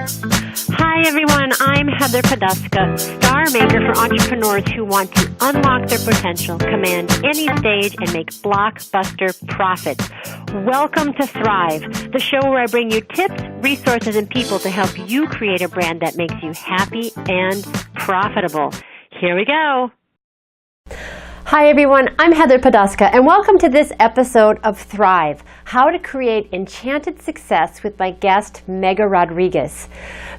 Hi everyone, I'm Heather Poduska, star maker for entrepreneurs who want to unlock their potential, command any stage, and make blockbuster profits. Welcome to Thrive, the show where I bring you tips, resources, and people to help you create a brand that makes you happy and profitable. Here we go. Hi everyone, I'm Heather Poduska, and welcome to this episode of Thrive, How to Create Enchanted Success with my guest, Mega Rodriguez.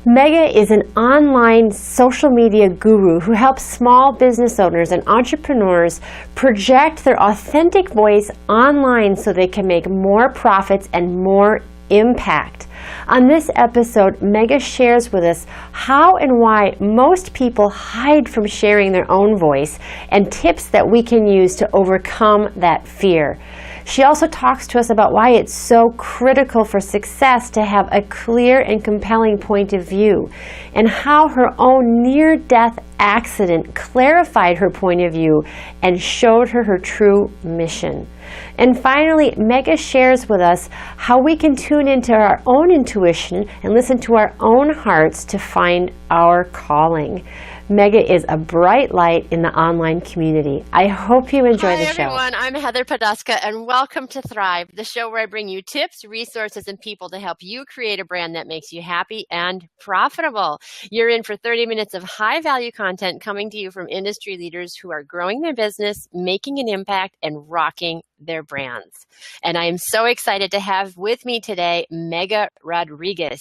Mega is an online social media guru who helps small business owners and entrepreneurs project their authentic voice online so they can make more profits and more impact. On this episode, Mega shares with us how and why most people hide from sharing their own voice and tips that we can use to overcome that fear. She also talks to us about why it's so critical for success to have a clear and compelling point of view, and how her own near-death accident clarified her point of view and showed her her true mission. And finally, Mega shares with us how we can tune into our own intuition and listen to our own hearts to find our calling. Mega is a bright light in the online community. I hope you enjoy the show. Hi everyone, I'm Heather Poduska, and welcome to Thrive, the show where I bring you tips, resources, and people to help you create a brand that makes you happy and profitable. You're in for 30 minutes of high-value content coming to you from industry leaders who are growing their business, making an impact, and rocking their brands. And I am so excited to have with me today Mega Rodriguez.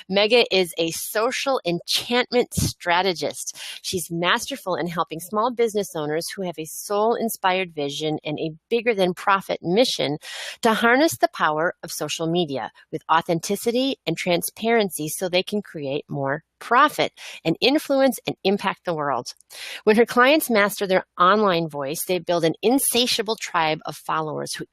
Mega is a social enchantment strategist. She's masterful in helping small business owners who have a soul-inspired vision and a bigger-than-profit mission to harness the power of social media with authenticity and transparency so they can create more profit and influence and impact the world. When her clients master their online voice, they build an insatiable tribe of followers who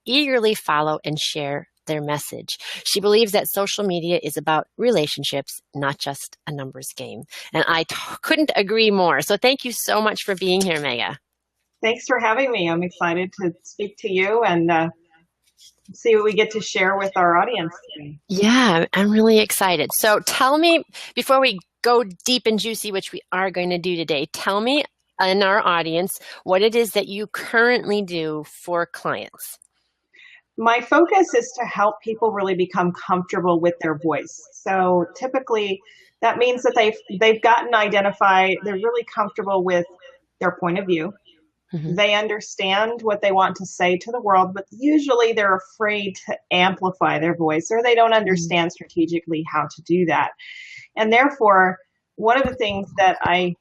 eagerly follow and share their message. She believes that social media is about relationships, not just a numbers game. And I couldn't agree more. So thank you so much for being here, Mega. Thanks for having me. I'm excited to speak to you and see what we get to share with our audience today. Yeah, I'm really excited. So tell me, before we go deep and juicy, which we are going to do today, tell me in our audience what it is that you currently do for clients. My focus is to help people really become comfortable with their voice. So typically that means that they've gotten identified, they're really comfortable with their point of view. Mm-hmm. They understand what they want to say to the world, but usually they're afraid to amplify their voice, or they don't understand strategically how to do that. And therefore, one of the things that I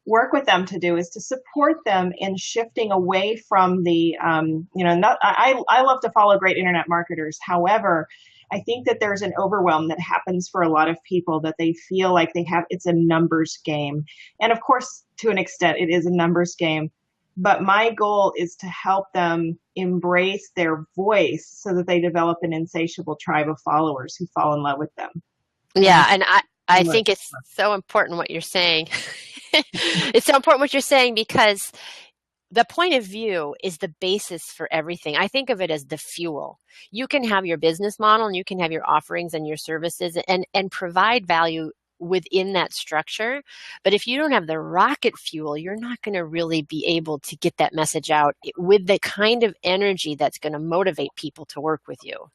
work with them to do is to support them in shifting away from the, I love to follow great internet marketers. However, I think that there's an overwhelm that happens for a lot of people that they feel like it's a numbers game. And of course, to an extent, it is a numbers game. But my goal is to help them embrace their voice so that they develop an insatiable tribe of followers who fall in love with them. Yeah, and I think it's so important what you're saying. It's so important what you're saying because the point of view is the basis for everything. I think of it as the fuel. You can have your business model and you can have your offerings and your services and provide value within that structure. But if you don't have the rocket fuel, you're not going to really be able to get that message out with the kind of energy that's going to motivate people to work with you.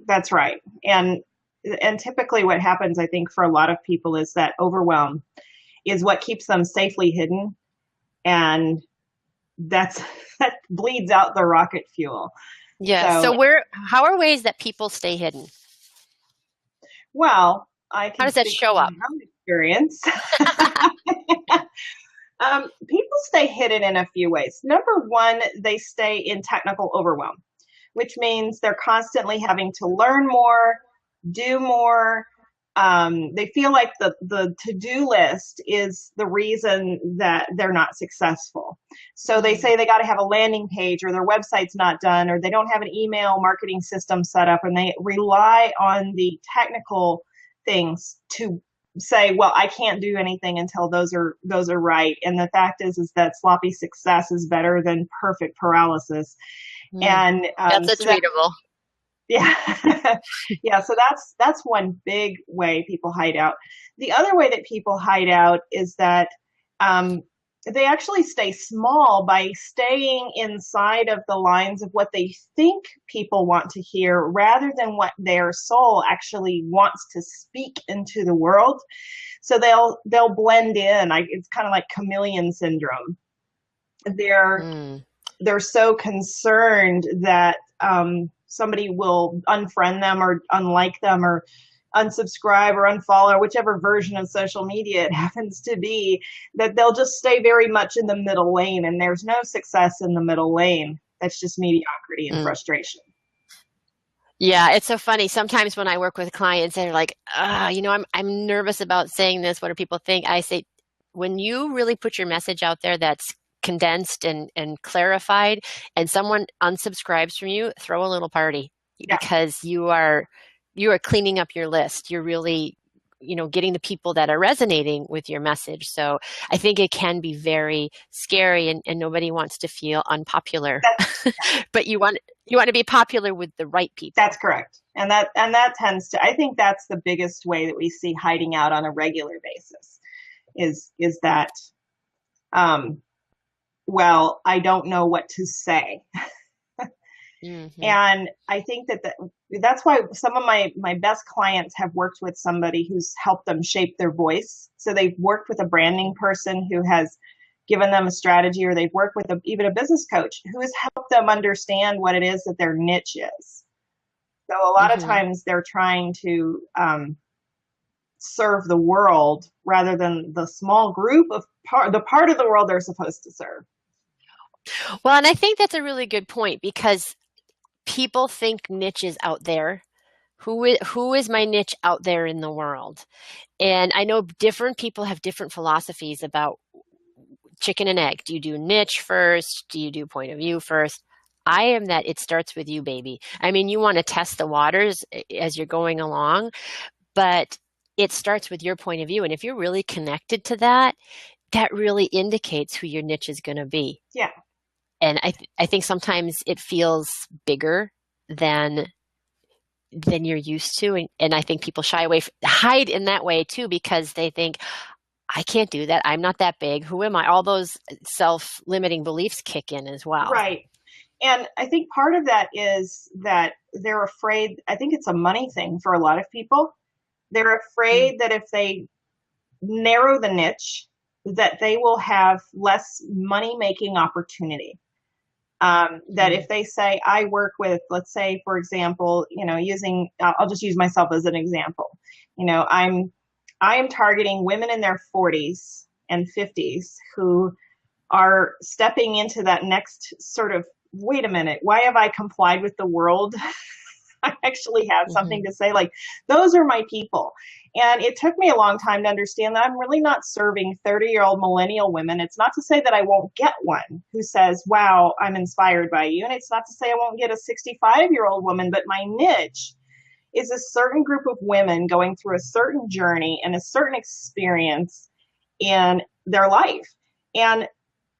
That's right. And typically what happens, I think, for a lot of people is that overwhelm is what keeps them safely hidden. And that bleeds out the rocket fuel. Yeah. So how are ways that people stay hidden? Well, how does that show up? My own experience. People stay hidden in a few ways. Number one, they stay in technical overwhelm, which means they're constantly having to learn more, do more. They feel like the to-do list is the reason that they're not successful. So they say they got to have a landing page, or their website's not done, or they don't have an email marketing system set up, and they rely on the technical things to say, well, I can't do anything until those are right. And the fact is that sloppy success is better than perfect paralysis. And that's a tweetable. Yeah. Yeah. So that's one big way people hide out. The other way that people hide out is that um, they actually stay small by staying inside of the lines of what they think people want to hear rather than what their soul actually wants to speak into the world. So they'll blend in. It's kind of like chameleon syndrome. They're Mm. they're so concerned that somebody will unfriend them or unlike them or unsubscribe or unfollow, whichever version of social media it happens to be, that they'll just stay very much in the middle lane. And there's no success in the middle lane. That's just mediocrity and Mm. frustration. Yeah, it's so funny. Sometimes when I work with clients, they're like, I'm nervous about saying this. What do people think? I say, when you really put your message out there that's condensed and clarified, and someone unsubscribes from you, throw a little party Yeah, because you are cleaning up your list. You're really, getting the people that are resonating with your message. So I think it can be very scary, and nobody wants to feel unpopular. that's But you want to be popular with the right people. that's correct. And that tends to, I think that's the biggest way that we see hiding out on a regular basis is that um, well, I don't know what to say. Hmm. And I think that's why some of my best clients have worked with somebody who's helped them shape their voice. So they've worked with a branding person who has given them a strategy, or they've worked with even a business coach who has helped them understand what it is that their niche is. So a lot of Hmm. times they're trying to serve the world rather than the small group of the part of the world they're supposed to serve. Well, and I think that's a really good point because people think niches out there. Who is my niche out there in the world? And I know different people have different philosophies about chicken and egg. Do you do niche first? Do you do point of view first? I am that it starts with you, baby. I mean, you want to test the waters as you're going along, but it starts with your point of view. And if you're really connected to that, that really indicates who your niche is going to be. Yeah. And I think sometimes it feels bigger than you're used to, and I think people hide in that way too because they think I can't do that. I'm not that big. Who am I? All those self-limiting beliefs kick in as well. Right. And I think part of that is that they're afraid, I think it's a money thing for a lot of people. They're Mm. afraid that if they narrow the niche, that they will have less money making opportunity. That Mm. if they say, I work with, let's say, for example, I'll just use myself as an example. I am targeting women in their 40s and 50s who are stepping into that next sort of, wait a minute, why have I complied with the world? I actually have something Mhm. to say. Like, those are my people. And it took me a long time to understand that I'm really not serving 30-year-old millennial women. It's not to say that I won't get one who says, wow, I'm inspired by you. And it's not to say I won't get a 65-year-old woman, but my niche is a certain group of women going through a certain journey and a certain experience in their life. And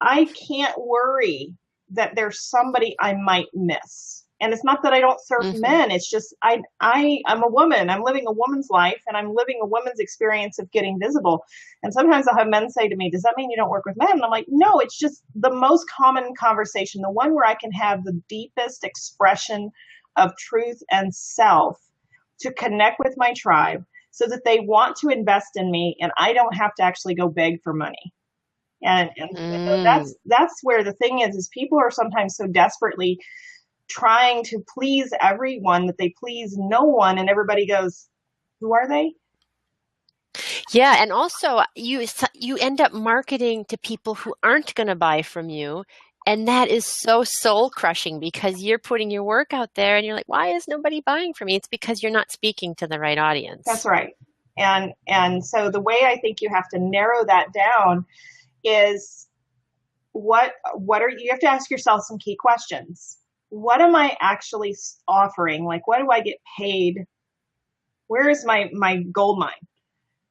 I can't worry that there's somebody I might miss. And it's not that I don't serve Mhm. men. It's just I'm a woman. I'm living a woman's life, and I'm living a woman's experience of getting visible. And sometimes I'll have men say to me, "Does that mean you don't work with men?" And I'm like, "No, it's just the most common conversation, the one where I can have the deepest expression of truth and self to connect with my tribe so that they want to invest in me and I don't have to actually go beg for money." And so Mm. that's where the thing is people are sometimes so desperately trying to please everyone that they please no one, and everybody goes, who are they? Yeah, and also you end up marketing to people who aren't going to buy from you, and that is so soul crushing because you're putting your work out there and you're like, why is nobody buying from me? It's because you're not speaking to the right That's audience. right. And so the way I think you have to narrow that down is what are you have to ask yourself some key questions. What am I actually offering? Like, what do I get paid? Where is my gold mine?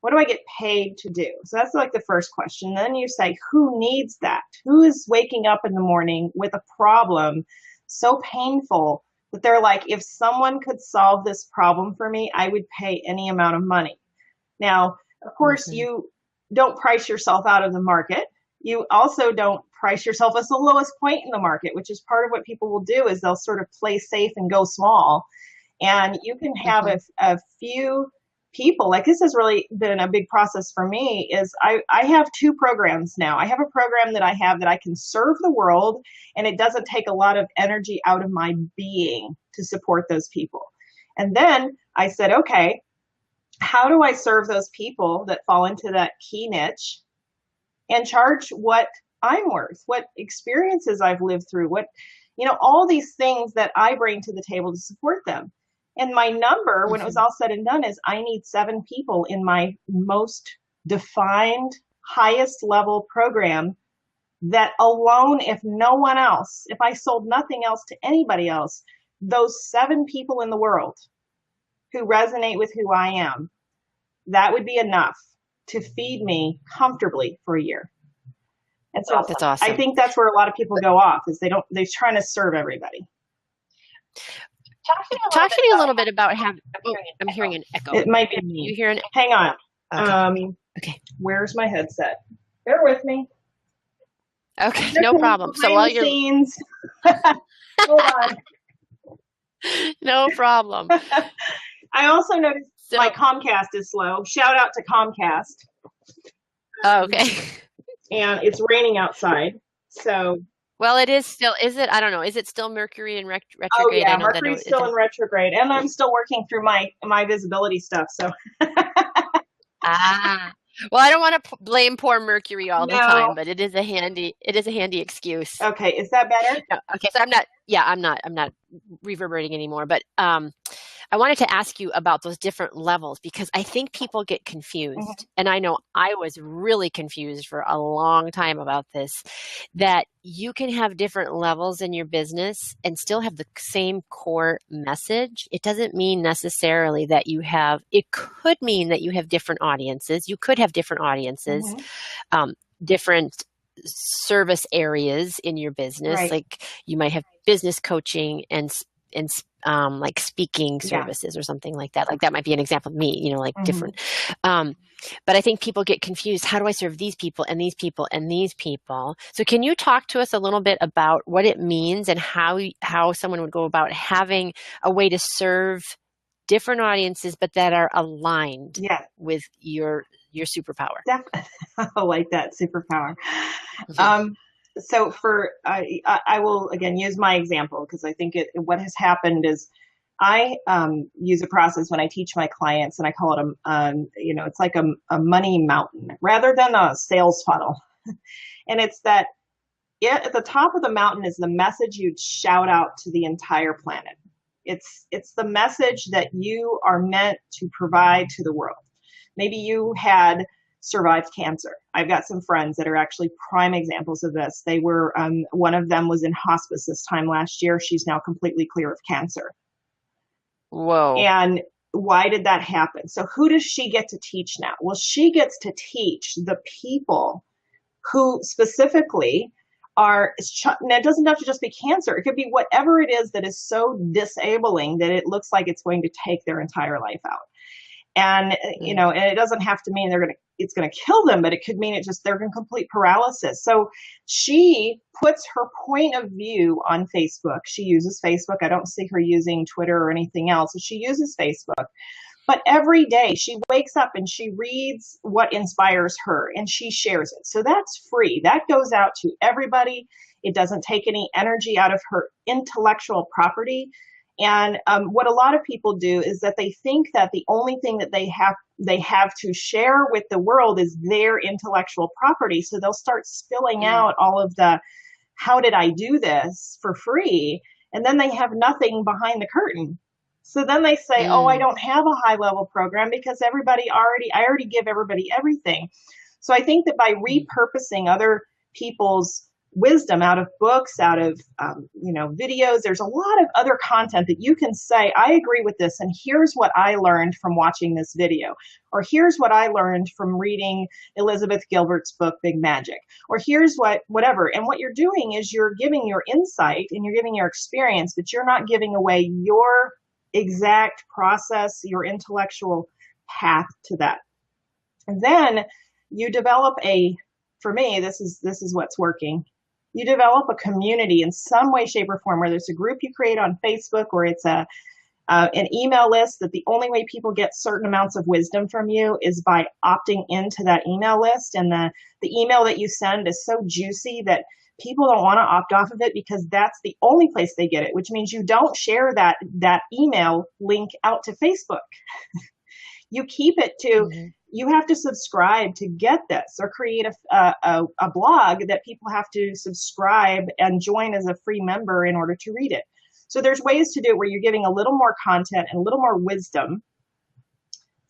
What do I get paid to do? So that's like the first question. Then you say, who needs that? Who is waking up in the morning with a problem so painful But they're like, if someone could solve this problem for me, I would pay any amount of money. Now, of course, you don't price yourself out of the market. You also don't price yourself as the lowest point in the market, which is part of what people will do, is they'll sort of play safe and go small. And you can have a few people, like this has really been a big process for me, is I have 2 programs now. I have a program that I can serve the world, and it doesn't take a lot of energy out of my being to support those people. And then I said, okay, how do I serve those people that fall into that key niche and charge what I'm worth, what experiences I've lived through, what, all these things that I bring to the table to support them. And my number, when it was all said and done, is I need 7 people in my most defined, highest level program that alone, if no one else, if I sold nothing else to anybody else, those 7 people in the world who resonate with who I am, that would be enough to feed me comfortably for a year. And so that's awesome. I think that's where a lot of people go off, is they're trying to serve everybody. Talk to me a little bit about I'm hearing an echo. It might be me. You hear an echo? Hang on. Okay. Okay. Where's my headset? Bear with me. Okay, no problem. So while you're scenes. Hold on. No problem. I also noticed my Comcast is slow. Shout out to Comcast. Oh, okay. And it's raining outside. So. Well, it is still, is it? I don't know. Is it still Mercury in retrograde? Oh, yeah, Mercury's still in retrograde. And I'm still working through my visibility stuff. So. Well, I don't want to blame poor Mercury all the time, but it is a handy excuse. Okay. Is that better? No, okay. So I'm not reverberating anymore, but, I wanted to ask you about those different levels, because I think people get confused. And I know I was really confused for a long time about this, that you can have different levels in your business and still have the same core message. It doesn't mean necessarily that it could mean that you have different audiences. You could have different audiences, different service areas in your business. Right. Like you might have business coaching and like speaking services or something like that. Like that might be an example of me, different. But I think people get confused. How do I serve these people and these people and these people? So can you talk to us a little bit about what it means and how someone would go about having a way to serve different audiences, but that are aligned with your superpower? Definitely. I like that, superpower. So I will again use my example, because I think what has happened is I use a process when I teach my clients, and I call it it's like a money mountain rather than a sales funnel. And it's that at the top of the mountain is the message you'd shout out to the entire planet. It's the message that you are meant to provide to the world. Maybe you had survived cancer. I've got some friends that are actually prime examples of this. They were, one of them was in hospice this time last year. She's now completely clear of cancer. Whoa. And why did that happen? So who does she get to teach now? Well, she gets to teach the people who specifically and it doesn't have to just be cancer. It could be whatever it is that is so disabling that it looks like it's going to take their entire life out. And, and it doesn't have to mean it's going to kill them, but it could mean they're in complete paralysis. So she puts her point of view on Facebook. She uses Facebook. I don't see her using Twitter or anything else. So she uses Facebook. But every day she wakes up and she reads what inspires her and she shares it. So that's free. That goes out to everybody. It doesn't take any energy out of her intellectual property. And what a lot of people do is that they think that the only thing that they have to share with the world is their intellectual property. So they'll start spilling out all of the, how did I do this for free? And then they have nothing behind the curtain. So then they say, oh, I don't have a high level program because I already give everybody everything. So I think that by repurposing other people's wisdom out of books, out of, videos. There's a lot of other content that you can say, I agree with this, and here's what I learned from watching this video, or here's what I learned from reading Elizabeth Gilbert's book, Big Magic, or here's whatever. And what you're doing is you're giving your insight and you're giving your experience, but you're not giving away your exact process, your intellectual path to that. And then you develop for me, this is what's working. You develop a community in some way, shape, or form, whether it's a group you create on Facebook or it's an email list, that the only way people get certain amounts of wisdom from you is by opting into that email list. And the email that you send is so juicy that people don't want to opt off of it because that's the only place they get it, which means you don't share that email link out to Facebook. You keep it to, you have to subscribe to get this, or create a blog that people have to subscribe and join as a free member in order to read it. So there's ways to do it where you're giving a little more content and a little more wisdom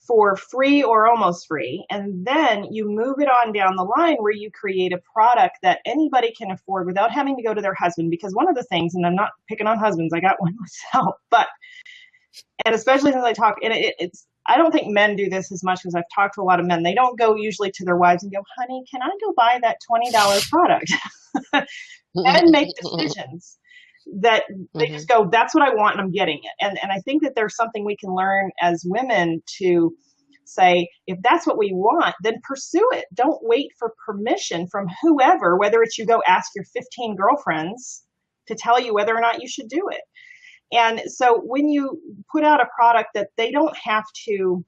for free or almost free. And then you move it on down the line where you create a product that anybody can afford without having to go to their husband. Because one of the things, and I'm not picking on husbands, I got one myself, and especially since I talk, and I don't think men do this as much because I've talked to a lot of men. They don't go usually to their wives and go, honey, can I go buy that $20 product? And make decisions that they just go, that's what I want and I'm getting it. And I think that there's something we can learn as women to say, if that's what we want, then pursue it. Don't wait for permission from whoever, whether it's you go ask your 15 girlfriends to tell you whether or not you should do it. And so when you put out a product that they don't have to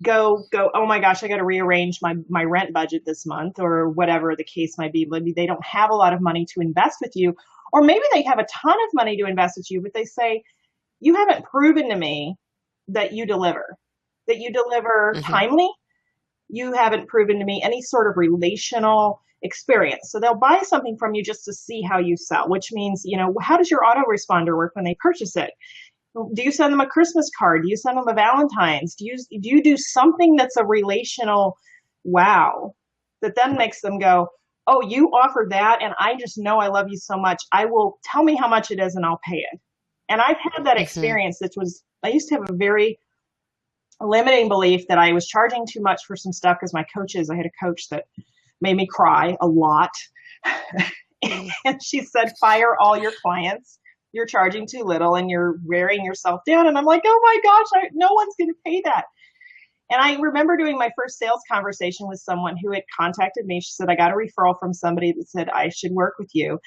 go, oh my gosh, I got to rearrange my rent budget this month, or whatever the case might be. Maybe they don't have a lot of money to invest with you, or maybe they have a ton of money to invest with you, but they say, you haven't proven to me that you deliver timely. You haven't proven to me any sort of relational experience. So they'll buy something from you just to see how you sell, which means, how does your autoresponder work when they purchase it? Do you send them a Christmas card? Do you send them a Valentine's? Do you do something that's a relational wow that then makes them go, oh, you offer that, and I just know I love you so much. I will, tell me how much it is and I'll pay it. And I've had that experience. I used to have a very limiting belief that I was charging too much for some stuff because I had a coach that made me cry a lot. And she said, fire all your clients. You're charging too little and you're wearing yourself down. And I'm like, oh my gosh, no one's going to pay that. And I remember doing my first sales conversation with someone who had contacted me. She said, I got a referral from somebody that said I should work with you.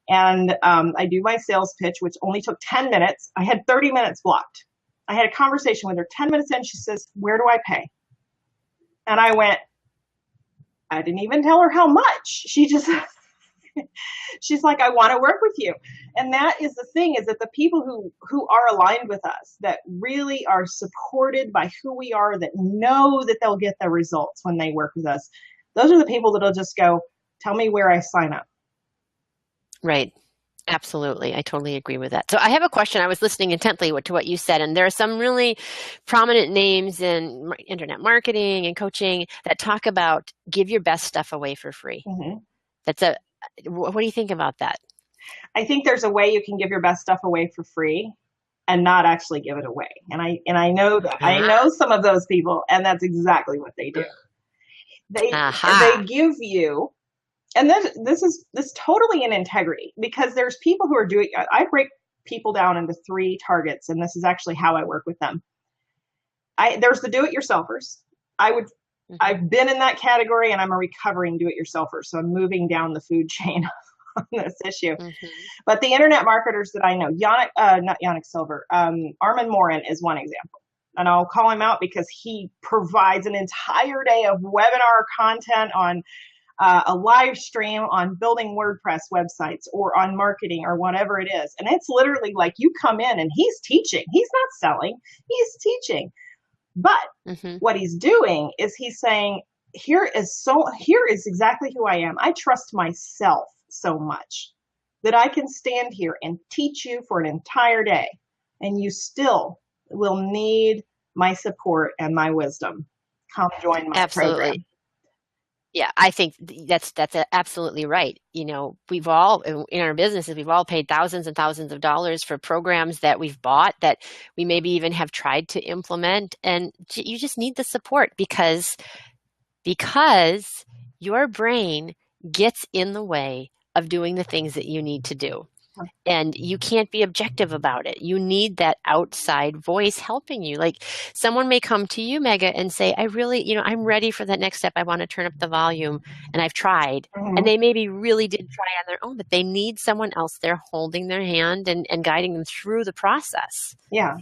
And I do my sales pitch, which only took 10 minutes. I had 30 minutes blocked. I had a conversation with her. 10 minutes in, she says, where do I pay? And I went, I didn't even tell her how much. She's like, I want to work with you. And that is the thing, is that the people who are aligned with us, that really are supported by who we are, that know that they'll get the results when they work with us, those are the people that'll just go, tell me where I sign up. Right. Absolutely. I totally agree with that. So I have a question. I was listening intently to what you said, and there are some really prominent names in internet marketing and coaching that talk about give your best stuff away for free. What do you think about that? I think there's a way you can give your best stuff away for free and not actually give it away. And I know that I know some of those people, and that's exactly what they do. They give you. And this totally in integrity, because there's people who are doing, I break people down into 3 targets, and this is actually how I work with them. There's the do-it-yourselfers. I've been in that category, and I'm a recovering do-it-yourselfer, so I'm moving down the food chain on this issue. But the internet marketers that I know, not Yannick Silver, Armin Morin is one example. And I'll call him out because he provides an entire day of webinar content on a live stream on building WordPress websites or on marketing or whatever it is. And it's literally like you come in and he's teaching. He's not selling. He's teaching. But what he's doing is he's saying, here is exactly who I am. I trust myself so much that I can stand here and teach you for an entire day, and you still will need my support and my wisdom. Come join my program. Yeah, I think that's absolutely right. You know, we've all in our businesses, we've all paid thousands and thousands of dollars for programs that we've bought that we maybe even have tried to implement, and you just need the support because your brain gets in the way of doing the things that you need to do. And you can't be objective about it. You need that outside voice helping you. Like someone may come to you, Mega, and say, I really, I'm ready for that next step. I want to turn up the volume and I've tried. And Mm-hmm. they maybe really did try on their own, but they need someone else there holding their hand and guiding them through the process. Yeah.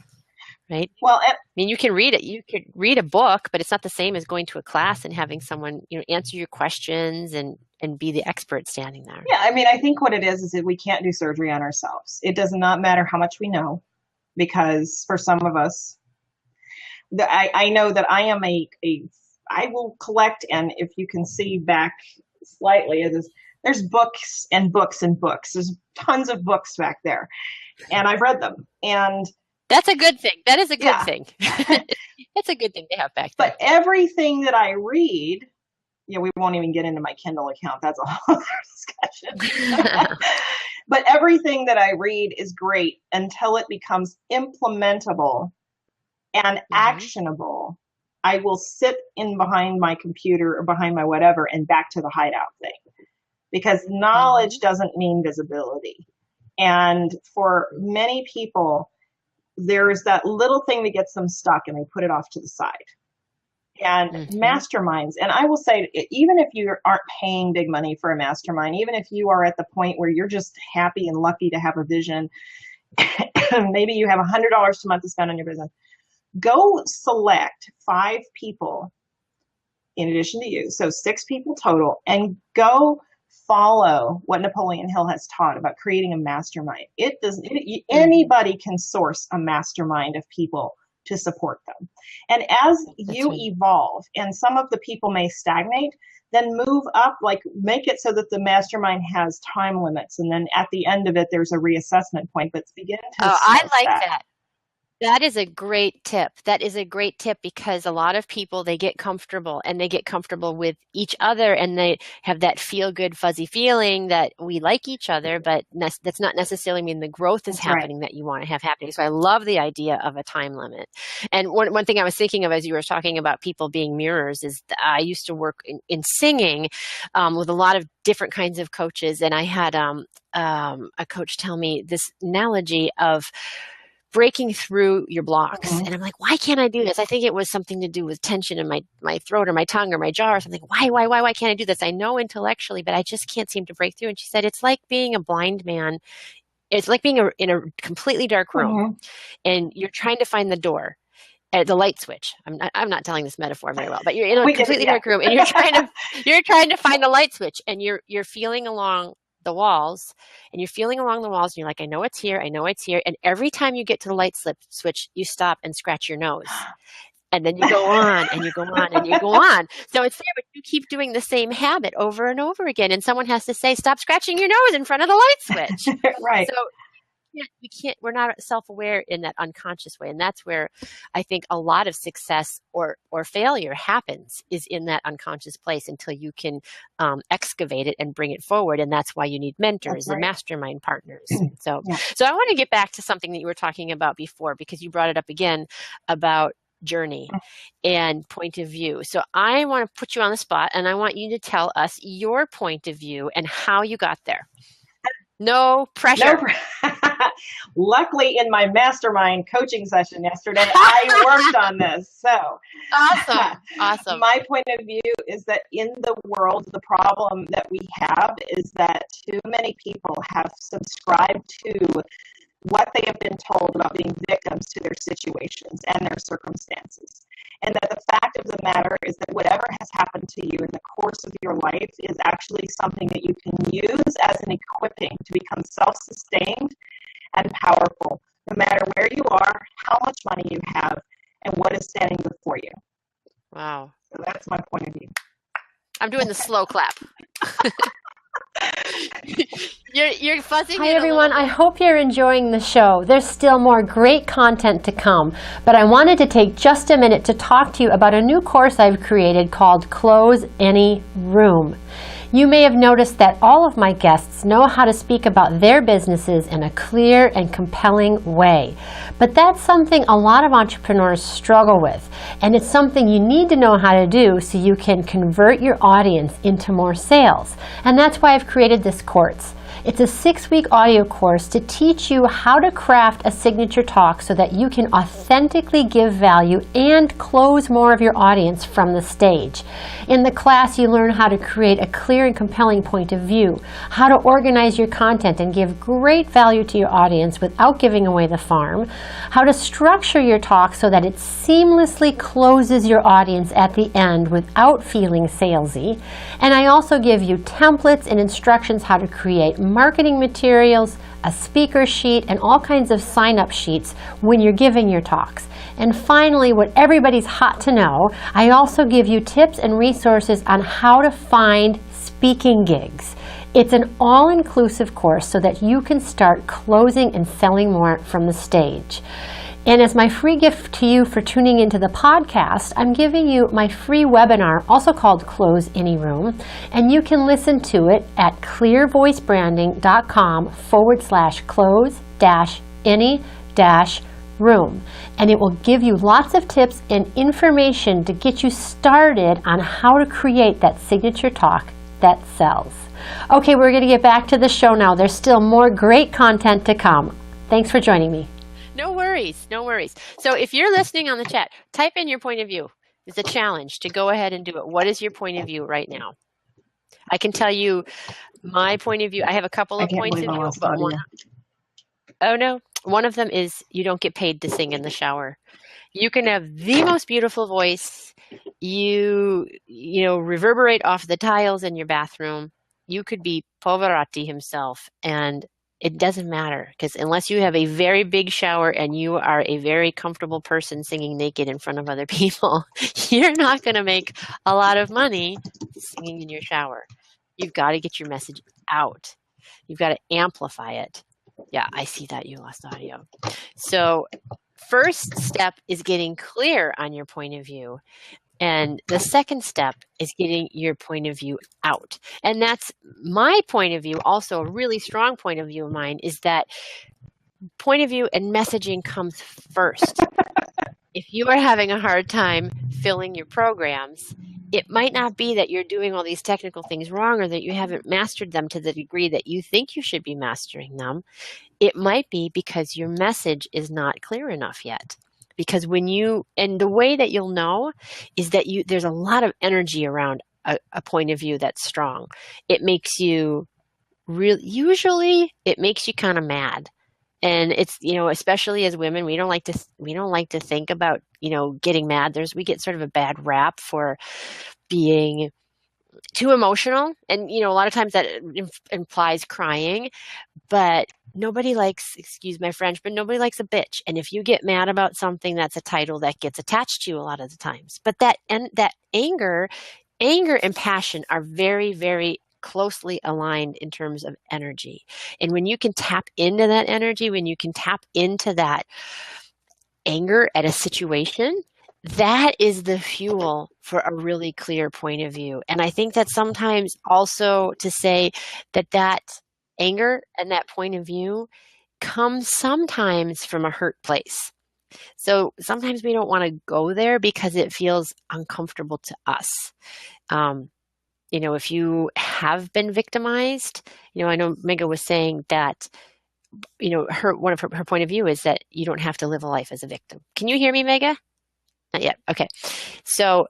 Right? Well, I mean, you can read it. You could read a book, but it's not the same as going to a class and having someone, answer your questions and be the expert standing there. yeah, I mean, I think what it is that we can't do surgery on ourselves. It does not matter how much we know, because for some of us, I know that I am I will collect, and if you can see back slightly, there's books and books and books. There's tons of books back there, and I've read them. And that's a good thing. That is a good yeah. thing. It's a good thing to have back there. But everything that I read, we won't even get into my Kindle account. That's a whole other discussion. But everything that I read is great until it becomes implementable and actionable. I will sit in behind my computer or behind my whatever and back to the hideout thing, because knowledge doesn't mean visibility. And for many people, there's that little thing that gets them stuck and they put it off to the side. And masterminds, and I will say, even if you aren't paying big money for a mastermind, even if you are at the point where you're just happy and lucky to have a vision, maybe you have $100 a month to spend on your business, go select 5 people in addition to you, so 6 people total, and go follow what Napoleon Hill has taught about creating a mastermind. Anybody can source a mastermind of people to support them. And as you evolve and some of the people may stagnate, then move up, like make it so that the mastermind has time limits. And then at the end of it, there's a reassessment point, but begin to I like that. That is a great tip. That is a great tip, because a lot of people, they get comfortable and they get comfortable with each other and they have that feel good, fuzzy feeling that we like each other, but that's not necessarily mean the growth is happening that you want to have happening. So I love the idea of a time limit. And one thing I was thinking of as you were talking about people being mirrors is I used to work in singing with a lot of different kinds of coaches. And I had a coach tell me this analogy of breaking through your blocks. And I'm like, why can't I do this? I think it was something to do with tension in my throat or my tongue or my jaw or something. Why can't I do this? I know intellectually, but I just can't seem to break through. And she said, it's like being a blind man. It's like being in a completely dark room and you're trying to find the door. The light switch. I'm not telling this metaphor very well, but you're in a completely dark room and you're trying to find the light switch, and you're feeling along the walls, and you're feeling along the walls, and you're like, I know it's here, and every time you get to the light switch, you stop and scratch your nose, and then you go on and you go on and you go on. So it's there, but you keep doing the same habit over and over again, and someone has to say, stop scratching your nose in front of the light switch. Right. So we're not self-aware in that unconscious way. And that's where I think a lot of success or failure happens, is in that unconscious place until you can excavate it and bring it forward. And that's why you need mentors and mastermind partners. So I want to get back to something that you were talking about before, because you brought it up again about journey and point of view. So I want to put you on the spot, and I want you to tell us your point of view and how you got there. No pressure. Luckily, in my mastermind coaching session yesterday, I worked on this. So awesome. My point of view is that in the world, the problem that we have is that too many people have subscribed to what they have been told about being victims to their situations and their circumstances. And that the fact of the matter is that whatever has happened to you in the course of your life is actually something that you can use as an equipping to become self-sustained and powerful, no matter where you are, how much money you have, and what is standing before you. Wow. So that's my point of view. I'm doing the slow clap. You're fuzzing Hi it a everyone, little I hope you're enjoying the show. There's still more great content to come, but I wanted to take just a minute to talk to you about a new course I've created called Close Any Room. You may have noticed that all of my guests know how to speak about their businesses in a clear and compelling way. But that's something a lot of entrepreneurs struggle with, and it's something you need to know how to do so you can convert your audience into more sales. And that's why I've created this course. It's a 6-week audio course to teach you how to craft a signature talk so that you can authentically give value and close more of your audience from the stage. In the class, you learn how to create a clear and compelling point of view, how to organize your content and give great value to your audience without giving away the farm, how to structure your talk so that it seamlessly closes your audience at the end without feeling salesy. And I also give you templates and instructions how to create marketing materials, a speaker sheet, and all kinds of sign-up sheets when you're giving your talks. And finally, what everybody's hot to know, I also give you tips and resources on how to find speaking gigs. It's an all-inclusive course so that you can start closing and selling more from the stage. And as my free gift to you for tuning into the podcast, I'm giving you my free webinar, also called Close Any Room, and you can listen to it at clearvoicebranding.com/close-any-room. And it will give you lots of tips and information to get you started on how to create that signature talk that sells. Okay, we're going to get back to the show now. There's still more great content to come. Thanks for joining me. No worries, no worries. So if you're listening on the chat, type in your point of view. It's a challenge to go ahead and do it. What is your point of view right now? I can tell you my point of view. I have a couple of points of view, but one of them is you don't get paid to sing in the shower. You can have the most beautiful voice. You reverberate off the tiles in your bathroom. You could be Pavarotti himself, and it doesn't matter, because unless you have a very big shower and you are a very comfortable person singing naked in front of other people, you're not going to make a lot of money singing in your shower. You've got to get your message out. You've got to amplify it. Yeah, I see that you lost audio. So first step is getting clear on your point of view. And the second step is getting your point of view out. And that's my point of view. Also, a really strong point of view of mine is that point of view and messaging comes first. If you are having a hard time filling your programs, it might not be that you're doing all these technical things wrong or that you haven't mastered them to the degree that you think you should be mastering them. It might be because your message is not clear enough yet. Because and the way that you'll know is that there's a lot of energy around a point of view that's strong. It makes you usually it makes you kind of mad. And it's, especially as women, we don't like to think about, getting mad. We get sort of a bad rap for being too emotional. And, a lot of times that implies crying, but nobody likes, excuse my French, but nobody likes a bitch. And if you get mad about something, that's a title that gets attached to you a lot of the times. But that anger and passion are very, very closely aligned in terms of energy. And when you can tap into that energy, when you can tap into that anger at a situation, that is the fuel for a really clear point of view. And I think that sometimes also to say that anger and that point of view comes sometimes from a hurt place. So sometimes we don't want to go there because it feels uncomfortable to us. If you have been victimized, I know Mega was saying that, one of her point of view is that you don't have to live a life as a victim. Can you hear me, Mega? Not yet. Okay. So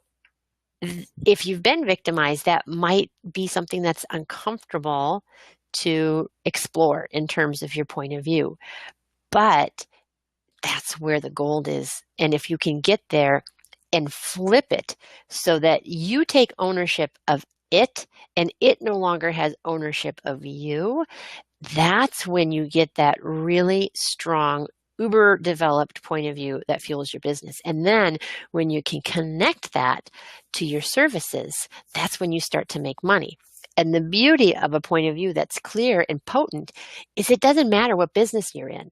if you've been victimized, that might be something that's uncomfortable to explore in terms of your point of view. But that's where the gold is. And if you can get there and flip it so that you take ownership of it and it no longer has ownership of you, that's when you get that really strong, uber developed point of view that fuels your business. And then when you can connect that to your services, that's when you start to make money. And the beauty of a point of view that's clear and potent is it doesn't matter what business you're in.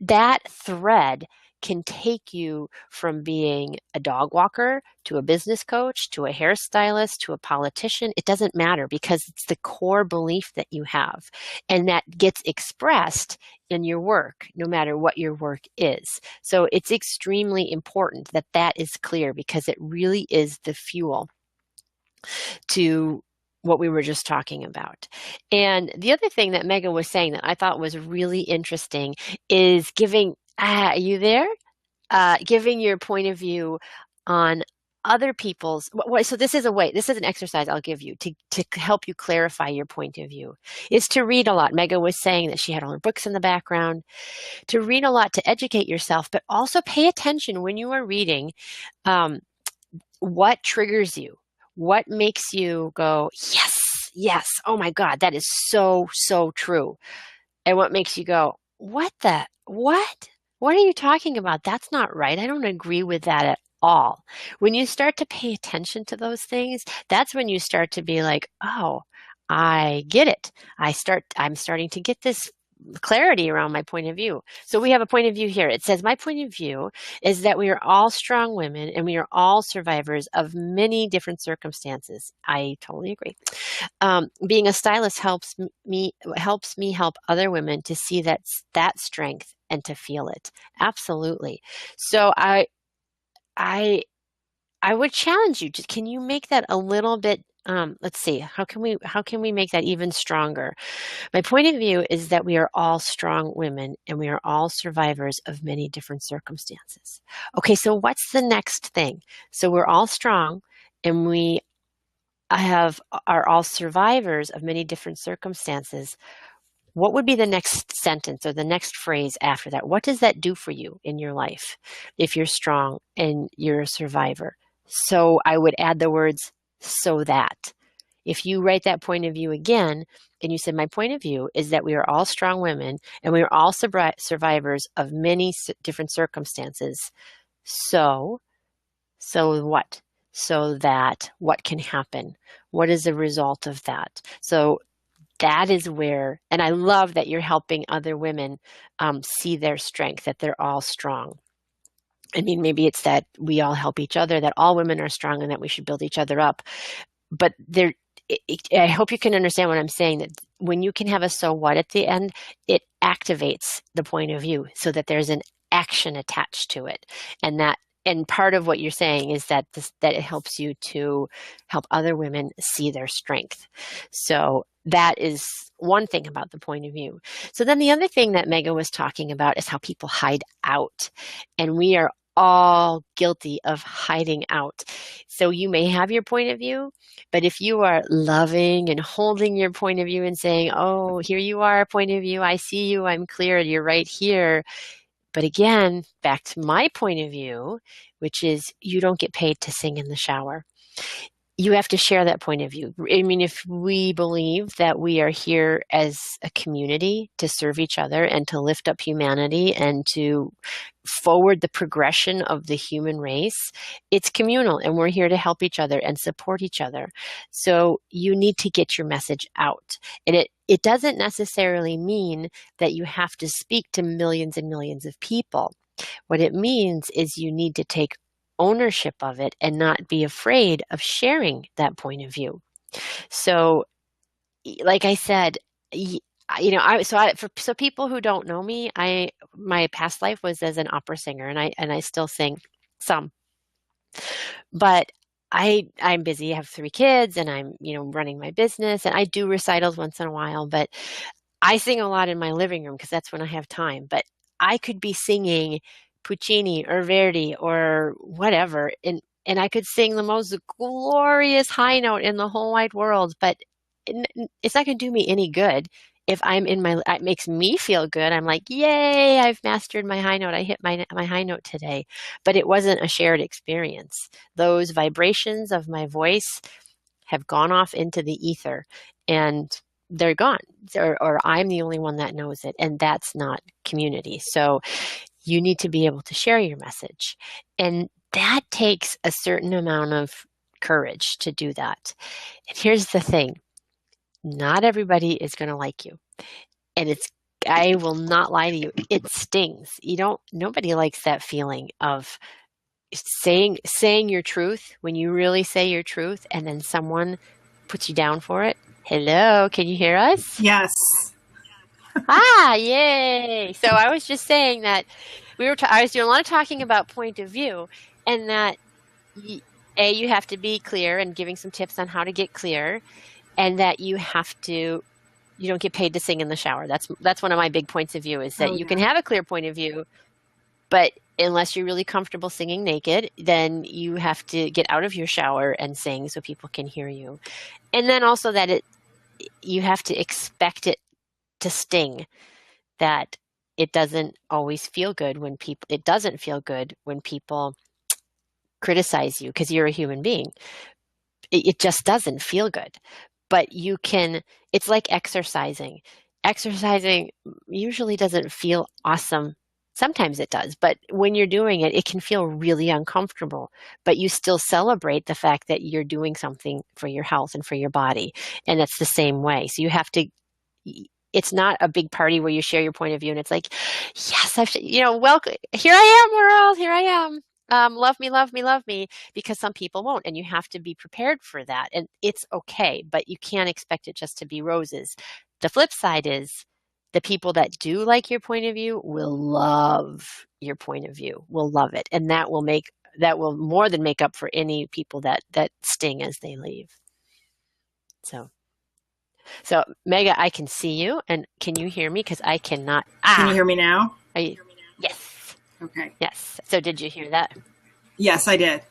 That thread can take you from being a dog walker to a business coach to a hairstylist to a politician. It doesn't matter because it's the core belief that you have, and that gets expressed in your work, no matter what your work is. So it's extremely important that that is clear because it really is the fuel to what we were just talking about. And the other thing that Megan was saying that I thought was really interesting is giving, are you there? Giving your point of view on other people's, so this is an exercise I'll give you to help you clarify your point of view, is to read a lot. Megan was saying that she had all her books in the background, to read a lot to educate yourself, but also pay attention when you are reading, what triggers you, what makes you go, yes, yes, oh my God, that is so, so true. And what makes you go, what? What are you talking about? That's not right. I don't agree with that at all. When you start to pay attention to those things, that's when you start to be like, oh, I get it. I'm starting to get this clarity around my point of view. So we have a point of view here. It says, my point of view is that we are all strong women and we are all survivors of many different circumstances. I totally agree. Being a stylist helps me help other women to see that strength and to feel it. Absolutely. So I would challenge you. Can you make that a little bit? Let's see. How can we make that even stronger? My point of view is that we are all strong women and we are all survivors of many different circumstances. Okay, so what's the next thing? So we're all strong and we are all survivors of many different circumstances. What would be the next sentence or the next phrase after that? What does that do for you in your life if you're strong and you're a survivor? So I would add the words, so that. If you write that point of view again, and you said, my point of view is that we are all strong women and we are all survivors of many different circumstances. So what? So that what can happen? What is the result of that? So that is where, and I love that you're helping other women see their strength, that they're all strong. I mean, maybe it's that we all help each other, that all women are strong and that we should build each other up. But I hope you can understand what I'm saying, that when you can have a so what at the end, it activates the point of view so that there's an action attached to it. And part of what you're saying is that it helps you to help other women see their strength. So that is one thing about the point of view. So then the other thing that Megan was talking about is how people hide out. And we are all guilty of hiding out. So you may have your point of view, but if you are loving and holding your point of view and saying, oh, here you are, point of view, I see you, I'm clear, you're right here. But again, back to my point of view, which is you don't get paid to sing in the shower. You have to share that point of view. I mean, if we believe that we are here as a community to serve each other and to lift up humanity and to forward the progression of the human race, it's communal and we're here to help each other and support each other. So you need to get your message out. And it doesn't necessarily mean that you have to speak to millions and millions of people. What it means is you need to take ownership of it and not be afraid of sharing that point of view. So, like I said, so people who don't know me, my past life was as an opera singer, and I still sing some, but I'm busy. I have 3 kids, and I'm running my business, and I do recitals once in a while, but I sing a lot in my living room because that's when I have time. But I could be singing Puccini or Verdi or whatever, and I could sing the most glorious high note in the whole wide world, but it's not going to do me any good if I'm it makes me feel good. I'm like, yay, I've mastered my high note. I hit my high note today, but it wasn't a shared experience. Those vibrations of my voice have gone off into the ether and they're gone, or I'm the only one that knows it, and that's not community. So you need to be able to share your message. And that takes a certain amount of courage to do that. And here's the thing. Not everybody is going to like you. And I will not lie to you, it stings. Nobody likes that feeling of saying your truth when you really say your truth and then someone puts you down for it. Hello, can you hear us? Yes. Yay. So I was just saying that I was doing a lot of talking about point of view, and that you have to be clear and giving some tips on how to get clear, and that you don't get paid to sing in the shower. That's one of my big points of view, is that you can have a clear point of view, but unless you're really comfortable singing naked, then you have to get out of your shower and sing so people can hear you. And then also that you have to expect it to sting, that it doesn't always feel good when people criticize you, because you're a human being. It just doesn't feel good. But it's like exercising. Exercising usually doesn't feel awesome. Sometimes it does, but when you're doing it, it can feel really uncomfortable, but you still celebrate the fact that you're doing something for your health and for your body. And it's the same way. So it's not a big party where you share your point of view and it's like, yes, welcome. Here I am, world. Here I am. Love me, love me, love me, because some people won't, and you have to be prepared for that. And it's okay, but you can't expect it just to be roses. The flip side is the people that do like your point of view will love your point of view, will love it. And that will more than make up for any people that sting as they leave. So Mega, I can see you, and can you hear me? Because I cannot. Can you hear me now? Yes. Okay. Yes. So did you hear that? Yes, I did.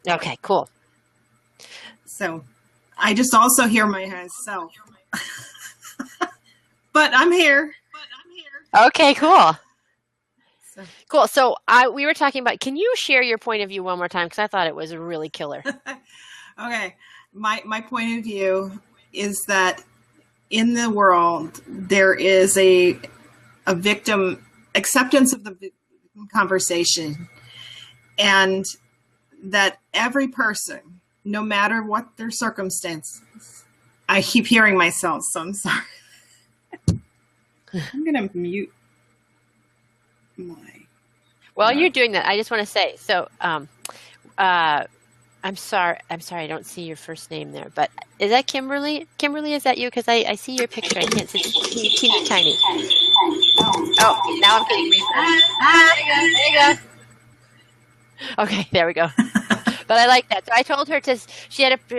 Okay, cool. So I just also hear myself. But I'm here. Okay, cool. Cool. So we were talking about, can you share your point of view one more time? Because I thought it was really killer. Okay. My point of view is that in the world, there is a victim acceptance of the victim conversation, and that every person, no matter what their circumstances, I keep hearing myself, so I'm sorry. I'm going to mute my... Well, you're doing that. I just want to say, so I'm sorry, I don't see your first name there, but is that Kimberly? Kimberly, is that you? Because I see your picture. I can't see. It's teeny tiny. Oh, now I'm getting reverb. There you go. Okay, there we go. But I like that. So I told her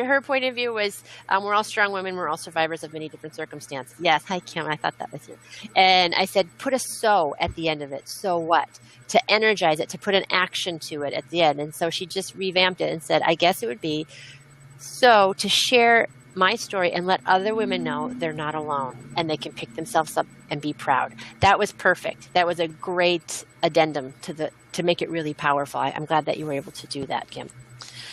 her point of view was, we're all strong women. We're all survivors of many different circumstances. Yes. Hi, Kim. I thought that was you. And I said, put a so at the end of it. So what? To energize it, to put an action to it at the end. And so she just revamped it and said, I guess it would be so to share my story and let other women know they're not alone and they can pick themselves up and be proud. That was perfect. That was a great addendum to make it really powerful. I'm glad that you were able to do that, Kim.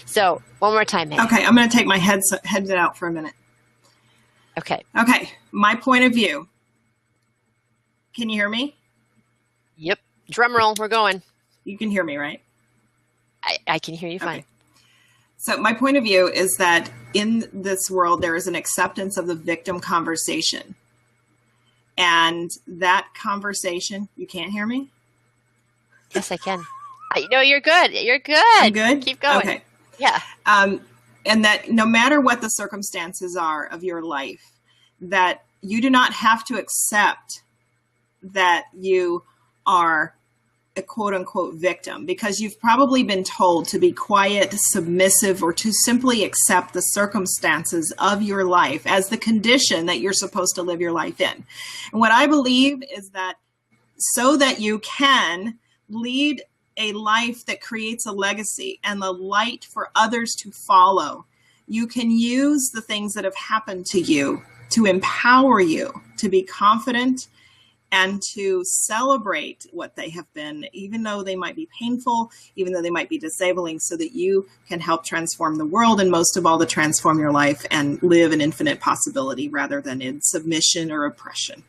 So one more time, Meg. Okay, I'm going to take my headset out for a minute. Okay. Okay, my point of view. Can you hear me? Yep. Drum roll. We're going. You can hear me, right? I can hear you fine. Okay. So my point of view is that in this world, there is an acceptance of the victim conversation. And that conversation, you can't hear me? Yes, I can. No, you're good. You're good. I'm good? Keep going. Okay. Yeah. And that no matter what the circumstances are of your life, that you do not have to accept that you are a quote unquote victim, because you've probably been told to be quiet, submissive, or to simply accept the circumstances of your life as the condition that you're supposed to live your life in. And what I believe is that so that you can lead a life that creates a legacy and the light for others to follow, you can use the things that have happened to you to empower you to be confident and to celebrate what they have been, even though they might be painful, even though they might be disabling, so that you can help transform the world, and most of all, to transform your life and live in infinite possibility rather than in submission or oppression.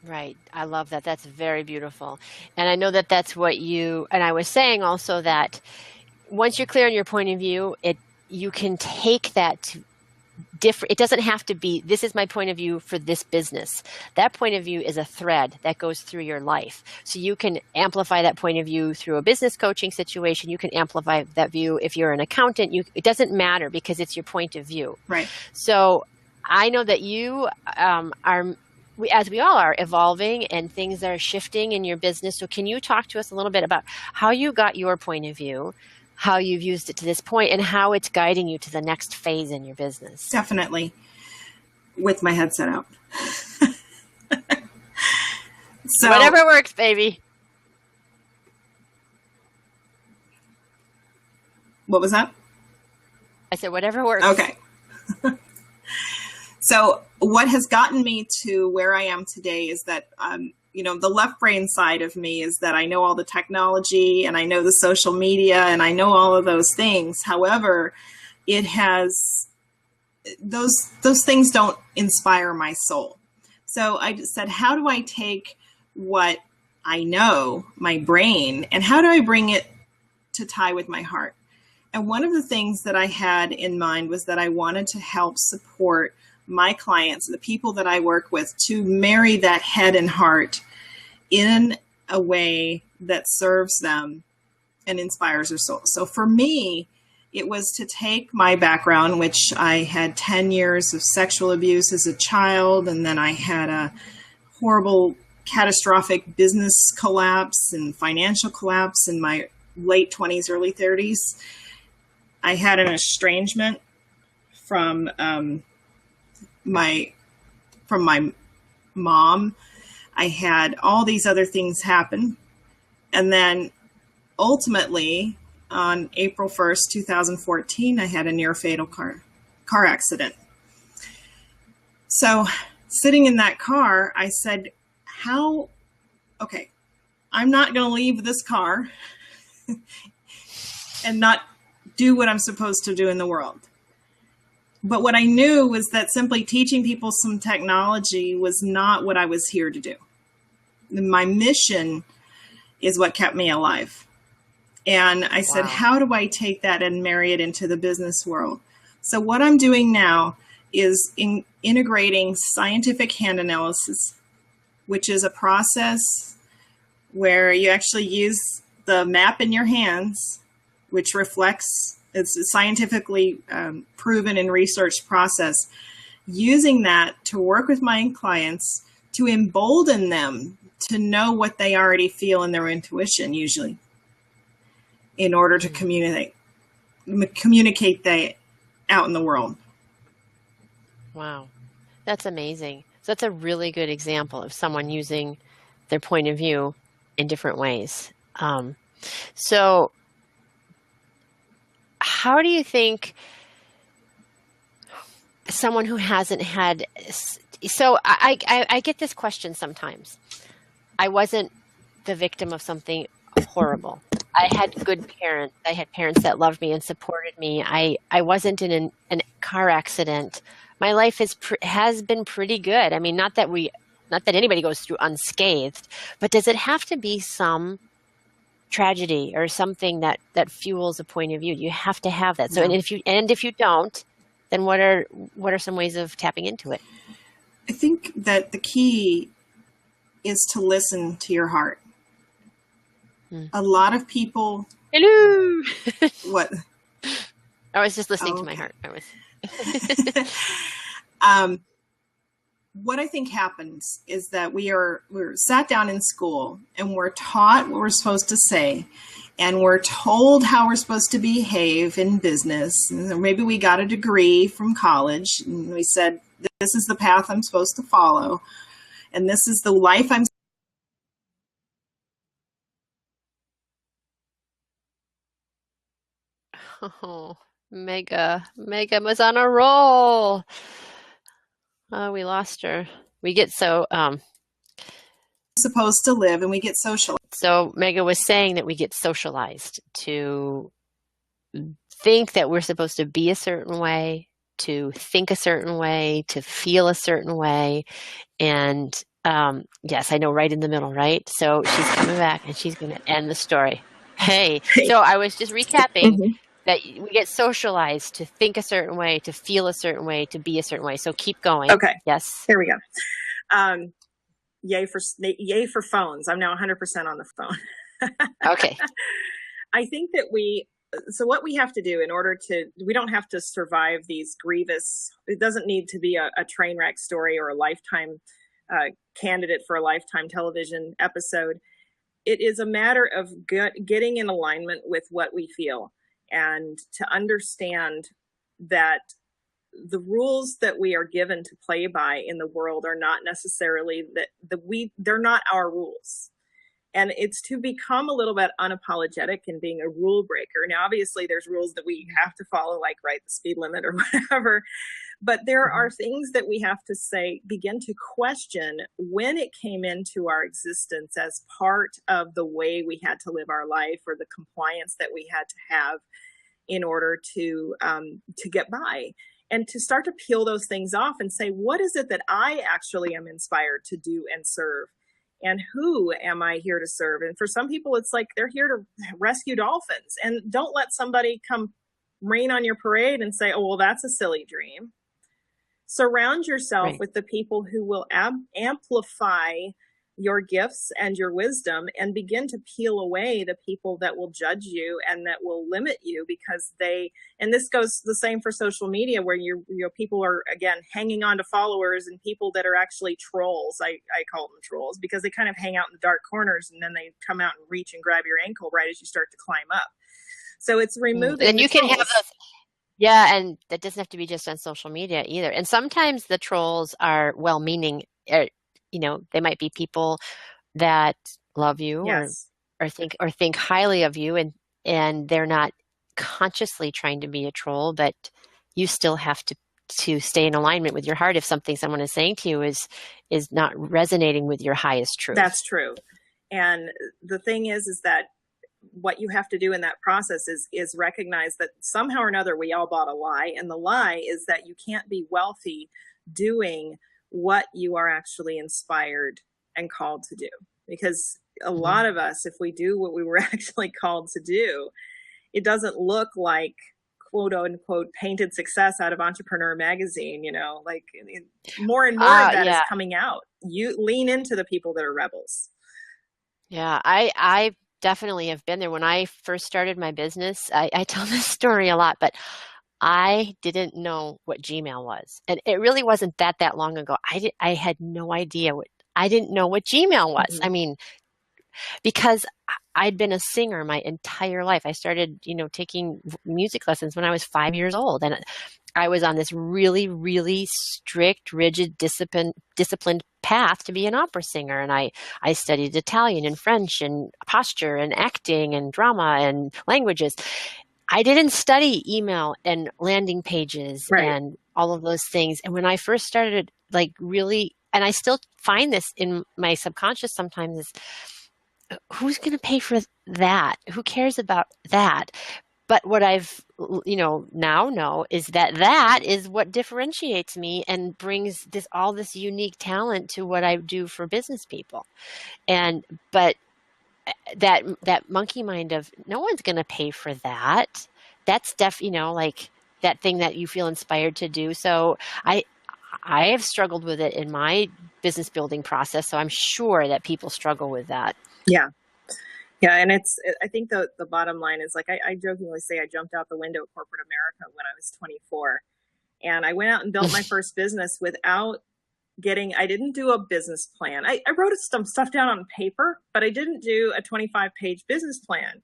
Right. I love that. That's very beautiful. And I know that that's what and I was saying also that once you're clear on your point of view, you can take that different. It doesn't have to be, this is my point of view for this business. That point of view is a thread that goes through your life. So you can amplify that point of view through a business coaching situation. You can amplify that view if you're an accountant. It doesn't matter because it's your point of view. Right. So I know that you as we all are, evolving and things are shifting in your business. So can you talk to us a little bit about how you got your point of view, how you've used it to this point, and how it's guiding you to the next phase in your business? Definitely. With my headset out. So whatever works, baby. What was that? I said, whatever works. Okay. So what has gotten me to where I am today is that, the left brain side of me is that I know all the technology and I know the social media and I know all of those things. However, those things don't inspire my soul. So I just said, how do I take what I know, my brain, and how do I bring it to tie with my heart? And one of the things that I had in mind was that I wanted to help support my clients, the people that I work with, to marry that head and heart in a way that serves them and inspires their soul. So for me, it was to take my background, which I had 10 years of sexual abuse as a child, and then I had a horrible, catastrophic business collapse and financial collapse in my late 20s, early 30s. I had an estrangement from my mom. I had all these other things happen. And then ultimately on April 1st, 2014, I had a near fatal car accident. So sitting in that car, I said, I'm not going to leave this car and not do what I'm supposed to do in the world. But what I knew was that simply teaching people some technology was not what I was here to do. My mission is what kept me alive. And I said, how do I take that and marry it into the business world? So what I'm doing now is integrating scientific hand analysis, which is a process where you actually use the map in your hands, which reflects, it's a scientifically proven and researched process, using that to work with my clients to embolden them to know what they already feel in their intuition, usually, in order to communicate that out in the world. Wow. That's amazing. So that's a really good example of someone using their point of view in different ways. So how do you think someone who hasn't had, so I get this question sometimes. I wasn't the victim of something horrible. I had good parents. I had parents that loved me and supported me. I wasn't in an car accident. My life has been pretty good. I mean, not that anybody goes through unscathed, but does it have to be some tragedy or something that fuels a point of view? You have to have that. So, and if you don't, then what are some ways of tapping into it? I think that the key is to listen to your heart. A lot of people. Hello. What? I was just listening to my heart. What I think happens is that we're sat down in school and we're taught what we're supposed to say, and we're told how we're supposed to behave in business. And maybe we got a degree from college and we said, this is the path I'm supposed to follow, and this is the life I'm. Oh, Mega was on a roll. Oh, we lost her. We get so supposed to live, and we get socialized. So Mega was saying that we get socialized to think that we're supposed to be a certain way, to think a certain way, to feel a certain way. And yes, I know, right in the middle, right? So she's coming back and she's going to end the story. Hey, so I was just recapping. that we get socialized to think a certain way, to feel a certain way, to be a certain way. So keep going. Okay. Yes. Here we go. Yay for phones. I'm now 100% on the phone. Okay. I think that so what we have to do in order we don't have to survive these grievous, it doesn't need to be a train wreck story or a lifetime candidate for a lifetime television episode. It is a matter of getting in alignment with what we feel, and to understand that the rules that we are given to play by in the world are not necessarily they're not our rules. And it's to become a little bit unapologetic in being a rule breaker. Now, obviously, there's rules that we have to follow, like the speed limit or whatever. But there are things that we have to begin to question when it came into our existence as part of the way we had to live our life, or the compliance that we had to have in order to get by. And to start to peel those things off and say, what is it that I actually am inspired to do and serve? And who am I here to serve? And for some people, it's like they're here to rescue dolphins. And don't let somebody come rain on your parade and say, oh, well, that's a silly dream. Surround yourself with the people who will amplify your gifts and your wisdom, and begin to peel away the people that will judge you and that will limit you, because and this goes the same for social media, where people are, again, hanging on to followers, and people that are actually trolls. I call them trolls because they kind of hang out in the dark corners, and then they come out and reach and grab your ankle right as you start to climb up. So it's removing and you trolls. Can have those. Yeah, and that doesn't have to be just on social media either. And sometimes the trolls are well-meaning. They might be people that love you, yes, or think highly of you, and they're not consciously trying to be a troll, but you still have to stay in alignment with your heart if something someone is saying to you is not resonating with your highest truth. That's true. And the thing is that what you have to do in that process is recognize that somehow or another we all bought a lie, and the lie is that you can't be wealthy doing what you are actually inspired and called to do. Because a lot of us, if we do what we were actually called to do, it doesn't look like quote unquote painted success out of Entrepreneur magazine. More and more of that is coming out. You lean into the people that are rebels. Yeah, I definitely have been there. When I first started my business, I tell this story a lot, but I didn't know what Gmail was. And it really wasn't that long ago. I had no idea I didn't know what Gmail was. Mm-hmm. I mean, because I'd been a singer my entire life. I started, taking music lessons when I was 5 years old. And I was on this really, really strict, rigid, disciplined path to be an opera singer. And I studied Italian and French and posture and acting and drama and languages. I didn't study email and landing pages and all of those things. And when I first started, really, and I still find this in my subconscious sometimes, is who's going to pay for that? Who cares about that? But what I've, now know is that is what differentiates me and brings all this unique talent to what I do for business people. But that monkey mind of no one's going to pay for that. That's that thing that you feel inspired to do. So I have struggled with it in my business building process. So I'm sure that people struggle with that. Yeah. Yeah. And I think the bottom line is, I jokingly say I jumped out the window of corporate America when I was 24, and I went out and built my first business without I didn't do a business plan. I wrote some stuff down on paper, but I didn't do a 25-page business plan.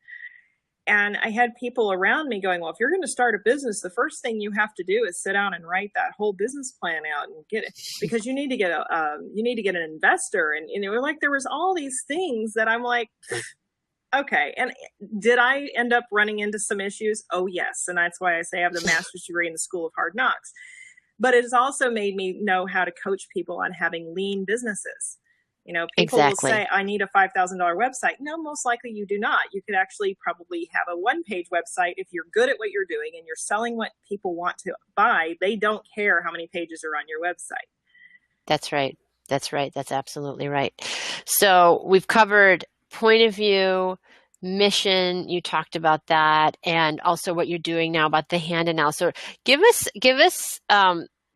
And I had people around me going, well, if you're going to start a business, the first thing you have to do is sit down and write that whole business plan out and get it, because you need to get an investor. And there was all these things that I'm like, okay. And did I end up running into some issues? Oh, yes. And that's why I say I have the master's degree in the School of Hard Knocks. But it has also made me know how to coach people on having lean businesses. People will say, I need a $5,000 website. No, most likely you do not. You could actually probably have a one-page website if you're good at what you're doing and you're selling what people want to buy. They don't care how many pages are on your website. That's right. That's absolutely right. So we've covered point of view, mission, you talked about that, and also what you're doing now about the hand and now. So give us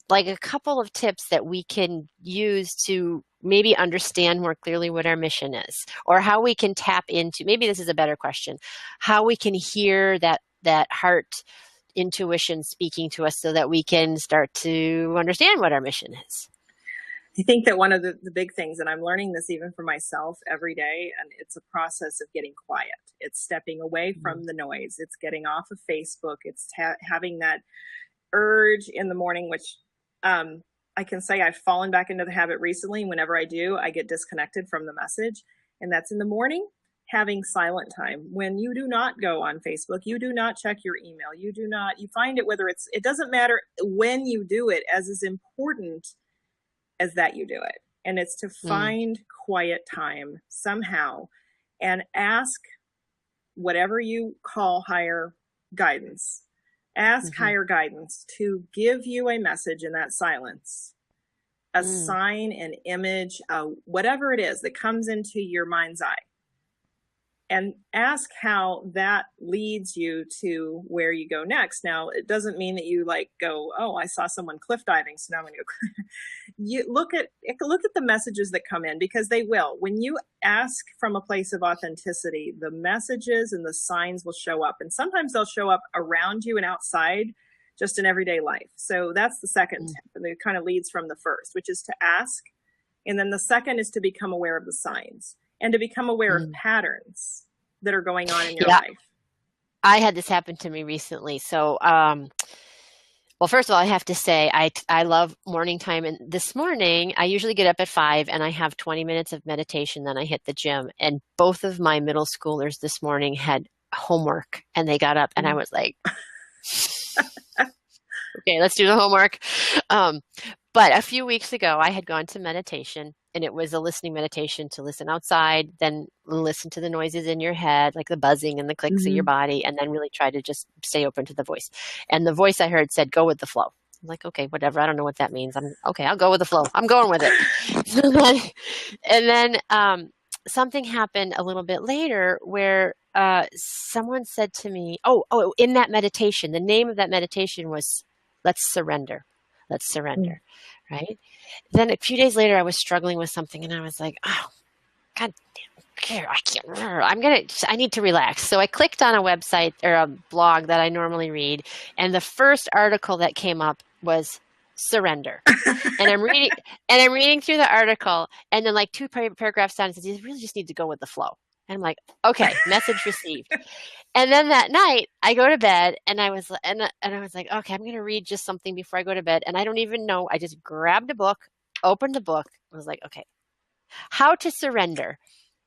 like a couple of tips that we can use to maybe understand more clearly what our mission is, or how we can tap into, maybe this is a better question, how we can hear that heart intuition speaking to us so that we can start to understand what our mission is. I think that one of the big things, and I'm learning this even for myself every day, and it's a process of getting quiet. It's stepping away from the noise. It's getting off of Facebook. It's having that urge in the morning, which I can say I've fallen back into the habit recently. Whenever I do, I get disconnected from the message. And that's in the morning, having silent time. When you do not go on Facebook, you do not check your email. You find it, it doesn't matter when you do it, as is important as that you do it. And it's to find quiet time somehow and ask whatever you call higher guidance. Ask higher guidance to give you a message in that silence, a sign, an image, whatever it is that comes into your mind's eye. And ask how that leads you to where you go next. Now, it doesn't mean that you go, oh, I saw someone cliff diving, so now I'm going to go. You look at the messages that come in, because they will. When you ask from a place of authenticity, the messages and the signs will show up. And sometimes they'll show up around you and outside, just in everyday life. So that's the second tip. And it kind of leads from the first, which is to ask. And then the second is to become aware of the signs and to become aware of patterns that are going on in your life. I had this happen to me recently. So, well, first of all, I have to say, I love morning time. And this morning, I usually get up at 5 and I have 20 minutes of meditation. Then I hit the gym. And both of my middle schoolers this morning had homework, and they got up and I was like, okay, let's do the homework. But a few weeks ago, I had gone to meditation, and it was a listening meditation to listen outside, then listen to the noises in your head, like the buzzing and the clicks of your body, and then really try to just stay open to the voice. And the voice I heard said, go with the flow. I'm like, okay, whatever. I don't know what that means. I'll go with the flow. I'm going with it. and then something happened a little bit later where someone said to me, in that meditation, the name of that meditation was Let's Surrender. Let's surrender, right? Then a few days later, I was struggling with something, and I was like, oh, God damn, I can't, I need to relax. So I clicked on a website or a blog that I normally read, and the first article that came up was surrender. and I'm reading through the article, and then like two paragraphs down, it says, you really just need to go with the flow. And I'm like, okay, message received. And then that night I go to bed, and I was like, okay, I'm going to read just something before I go to bed. And I don't even know. I just grabbed a book, opened the book. I was like, okay, how to surrender.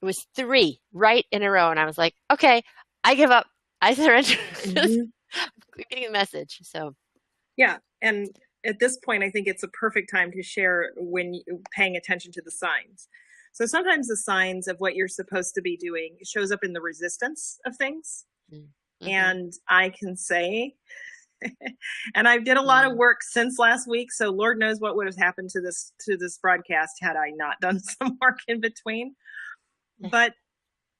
It was 3 right in a row. And I was like, okay, I give up. I surrender. Getting the message. So, yeah. And at this point, I think it's a perfect time to share when you're paying attention to the signs. So sometimes the signs of what you're supposed to be doing shows up in the resistance of things. And I can say, and I did a lot of work since last week, so Lord knows what would have happened to this broadcast had I not done some work in between. But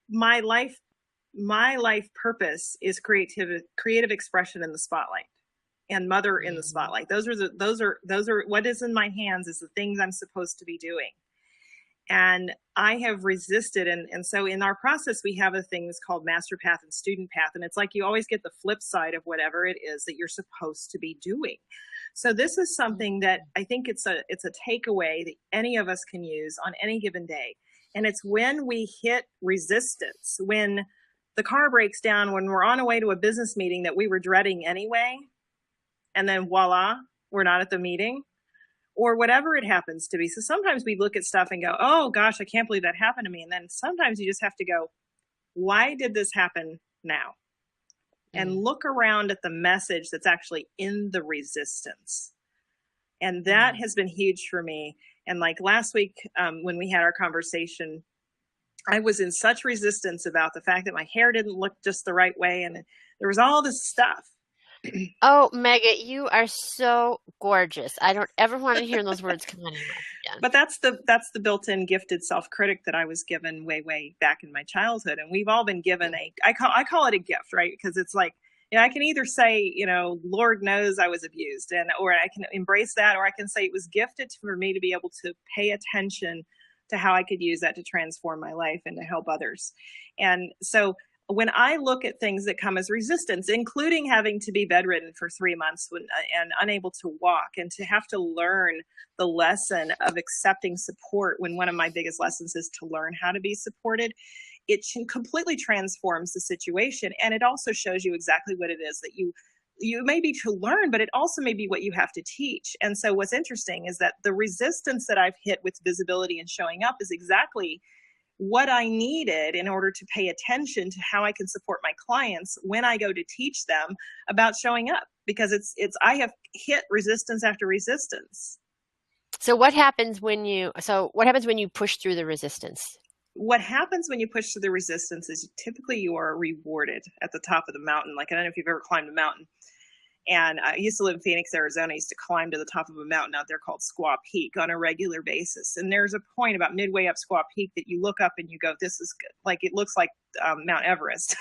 my life purpose is creative expression in the spotlight, and mother in the spotlight. Those are what is in my hands is the things I'm supposed to be doing. And I have resisted. And so in our process, we have a thing that's called master path and student path. And it's like you always get the flip side of whatever it is that you're supposed to be doing. So this is something that I think it's a takeaway that any of us can use on any given day. And it's when we hit resistance, when the car breaks down, when we're on our way to a business meeting that we were dreading anyway, and then voila, we're not at the meeting. Or whatever it happens to be. So sometimes we look at stuff and go, oh gosh, I can't believe that happened to me. And then sometimes you just have to go, why did this happen now? And look around at the message that's actually in the resistance. And that has been huge for me. And like last week, when we had our conversation, I was in such resistance about the fact that my hair didn't look just the right way. And there was all this stuff. Oh, Mega, you are so gorgeous. I don't ever want to hear those words come out of your mouth again. But that's the built-in gifted self-critic that I was given way back in my childhood, and we've all been given I call it a gift, right? Because it's like, I can either say, Lord knows I was abused, or I can embrace that, or I can say it was gifted for me to be able to pay attention to how I could use that to transform my life and to help others. And so when I look at things that come as resistance, including having to be bedridden for 3 months and unable to walk, and to have to learn the lesson of accepting support, when one of my biggest lessons is to learn how to be supported, it completely transforms the situation. And it also shows you exactly what it is that you may be to learn, but it also may be what you have to teach. And so what's interesting is that the resistance that I've hit with visibility and showing up is exactly what I needed in order to pay attention to how I can support my clients when I go to teach them about showing up, because I have hit resistance after resistance. So what happens when you push through the resistance? What happens when you push through the resistance is typically you are rewarded at the top of the mountain. Like, I don't know if you've ever climbed a mountain. And I used to live in Phoenix, Arizona. I used to climb to the top of a mountain out there called Squaw Peak on a regular basis. And there's a point about midway up Squaw Peak that you look up and you go, this is good. Like, it looks like Mount Everest.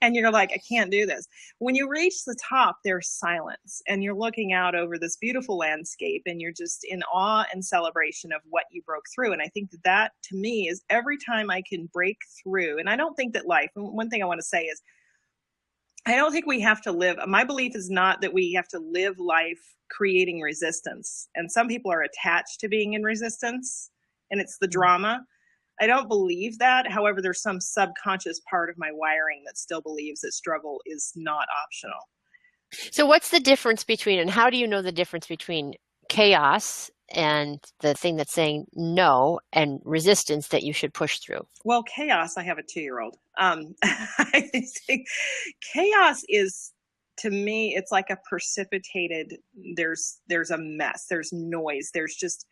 And you're like, I can't do this. When you reach the top, there's silence. And you're looking out over this beautiful landscape. And you're just in awe and celebration of what you broke through. And I think that to me is every time I can break through. And I don't think that one thing I want to say is, I don't think we have to live. My belief is not that we have to live life creating resistance. And some people are attached to being in resistance, and it's the drama. I don't believe that. However, there's some subconscious part of my wiring that still believes that struggle is not optional. So what's the difference between, and how do you know the difference between chaos and the thing that's saying no, and resistance that you should push through? Well, chaos, I have a 2-year-old. I think chaos is, to me, it's like a precipitated, there's a mess, there's noise, there's just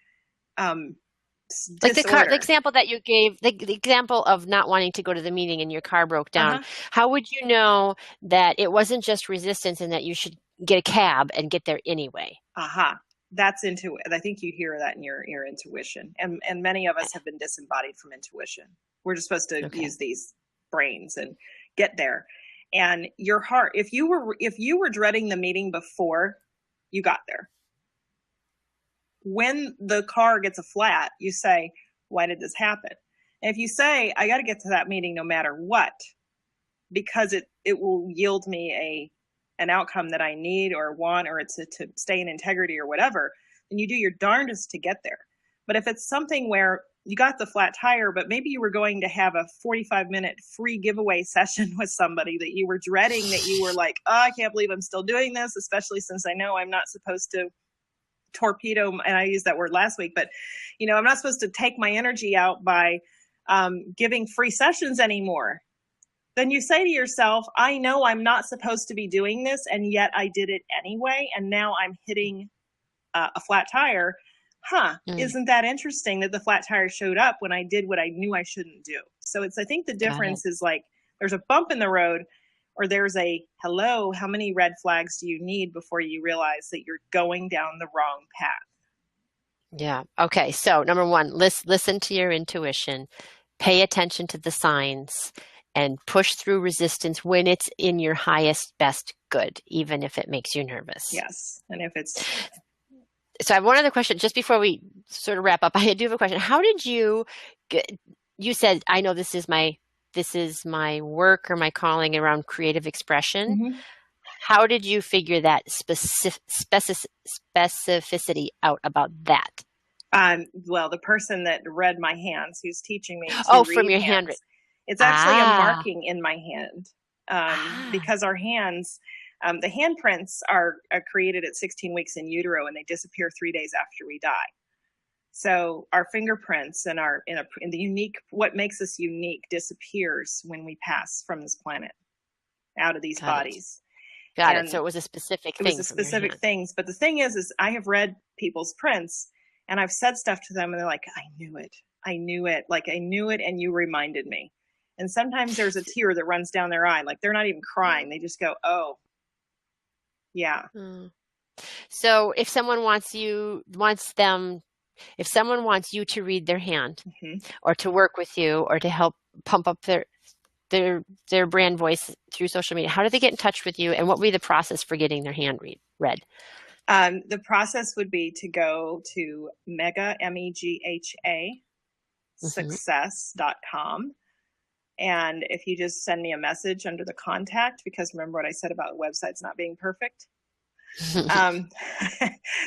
like the example that you gave, the example of not wanting to go to the meeting and your car broke down. How would you know that it wasn't just resistance and that you should get a cab and get there anyway? That's I think you hear that in your intuition. And many of us have been disembodied from intuition. We're just supposed to use these brains and get there. And your heart, if you were dreading the meeting before you got there, when the car gets a flat, you say, why did this happen? And if you say, I got to get to that meeting no matter what, because it will yield me an outcome that I need or want, or it's to stay in integrity or whatever, then you do your darndest to get there. But if it's something where you got the flat tire, but maybe you were going to have a 45-minute free giveaway session with somebody that you were dreading, that you were like, oh, I can't believe I'm still doing this, especially since I know I'm not supposed to torpedo, and I used that word last week, but I'm not supposed to take my energy out by giving free sessions anymore. Then you say to yourself, I know I'm not supposed to be doing this, and yet I did it anyway, and now I'm hitting a flat tire. Isn't that interesting that the flat tire showed up when I did what I knew I shouldn't do? So I think the difference is like there's a bump in the road, or there's a hello, how many red flags do you need before you realize that you're going down the wrong path? Yeah. Okay. So number one, listen to your intuition, pay attention to the signs, and push through resistance when it's in your highest, best good, even if it makes you nervous. Yes. And if it's... So I have one other question just before we sort of wrap up. I do have a question. How did you said, I know this is my work or my calling around creative expression. Mm-hmm. How did you figure that specificity out about that? Well, the person that read my hands, who's teaching me to read from your hands, handwritten. It's actually a marking in my hand, because our hands, the handprints are created at 16 weeks in utero, and they disappear 3 days after we die. So our fingerprints and in the unique, what makes us unique, disappears when we pass from this planet out of these bodies. Got it. So it was a specific thing. It was a specific things. But the thing is I have read people's prints, and I've said stuff to them, and they're like, I knew it. Like, I knew it, and you reminded me. And sometimes there's a tear that runs down their eye. Like, they're not even crying. They just go, oh, Yeah. So if someone wants you to read their hand or to work with you or to help pump up their brand voice through social media, how do they get in touch with you, and what would be the process for getting their hand read? The process would be to go to Megha, MEGHA, success.com. And if you just send me a message under the contact, because remember what I said about websites not being perfect,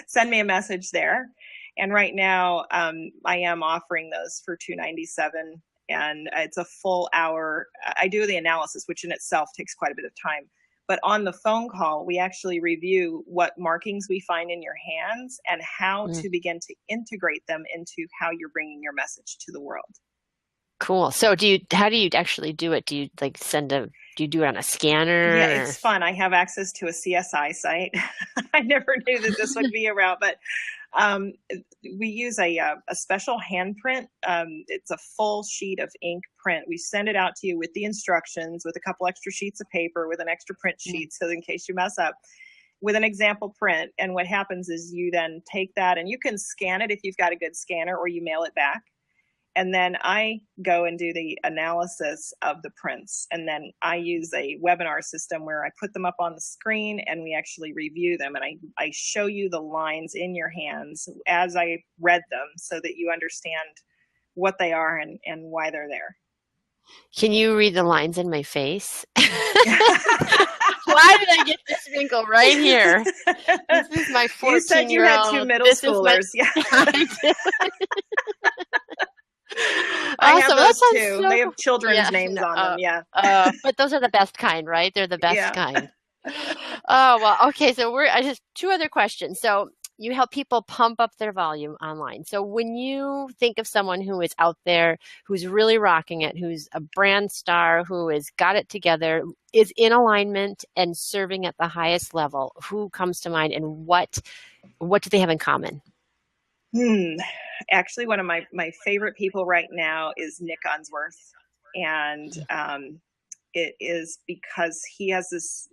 send me a message there. And right now, I am offering those for $297, and it's a full hour. I do the analysis, which in itself takes quite a bit of time. But on the phone call, we actually review what markings we find in your hands and how to begin to integrate them into how you're bringing your message to the world. Cool. So how do you actually do it? Do you do you do it on a scanner? Yeah, it's fun. I have access to a CSI site. I never knew that this would be a route, but we use a special handprint. It's a full sheet of ink print. We send it out to you with the instructions, with a couple extra sheets of paper, with an extra print sheet, so in case you mess up, with an example print. And what happens is you then take that, and you can scan it if you've got a good scanner, or you mail it back. And then I go and do the analysis of the prints. And then I use a webinar system where I put them up on the screen and we actually review them. And I show you the lines in your hands as I read them so that you understand what they are and why they're there. Can you read the lines in my face? Why did I get this wrinkle right here? This is my 14-year-old. You said you had two middle schoolers. Yeah. I have those too. They have children's names on them. Yeah. But those are the best kind, right? They're the best kind. Oh, well, okay. So I just two other questions. So you help people pump up their volume online. So when you think of someone who is out there, who's really rocking it, who's a brand star, who has got it together, is in alignment and serving at the highest level, who comes to mind, and what do they have in common? Actually, one of my favorite people right now is Nick Unsworth. And it is because he has this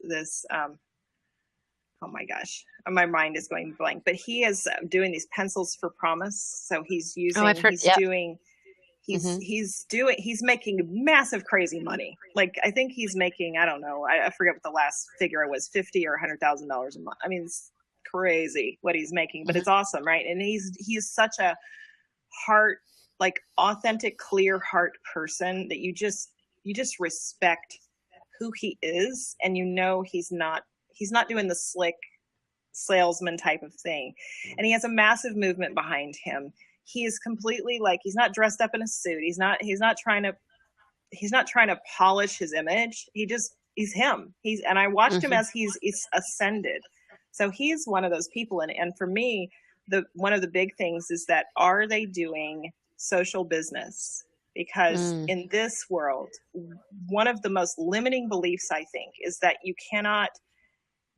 oh my gosh, my mind is going blank, but he is doing these pencils for promise. So he's using, he's making massive crazy money. Like, I think he's making, I don't know, I forget what the last figure was, $50,000 or $100,000 a month. I mean, it's crazy what he's making, but it's awesome, right? And he's such a authentic, clear heart person that you just respect who he is, and he's not doing the slick salesman type of thing. And he has a massive movement behind him. He is completely he's not dressed up in a suit. He's not trying to polish his image. He's him. And I watched him as he's ascended. So he's one of those people. And for me, one of the big things is that, are they doing social business? Because in this world, one of the most limiting beliefs, I think, is that you cannot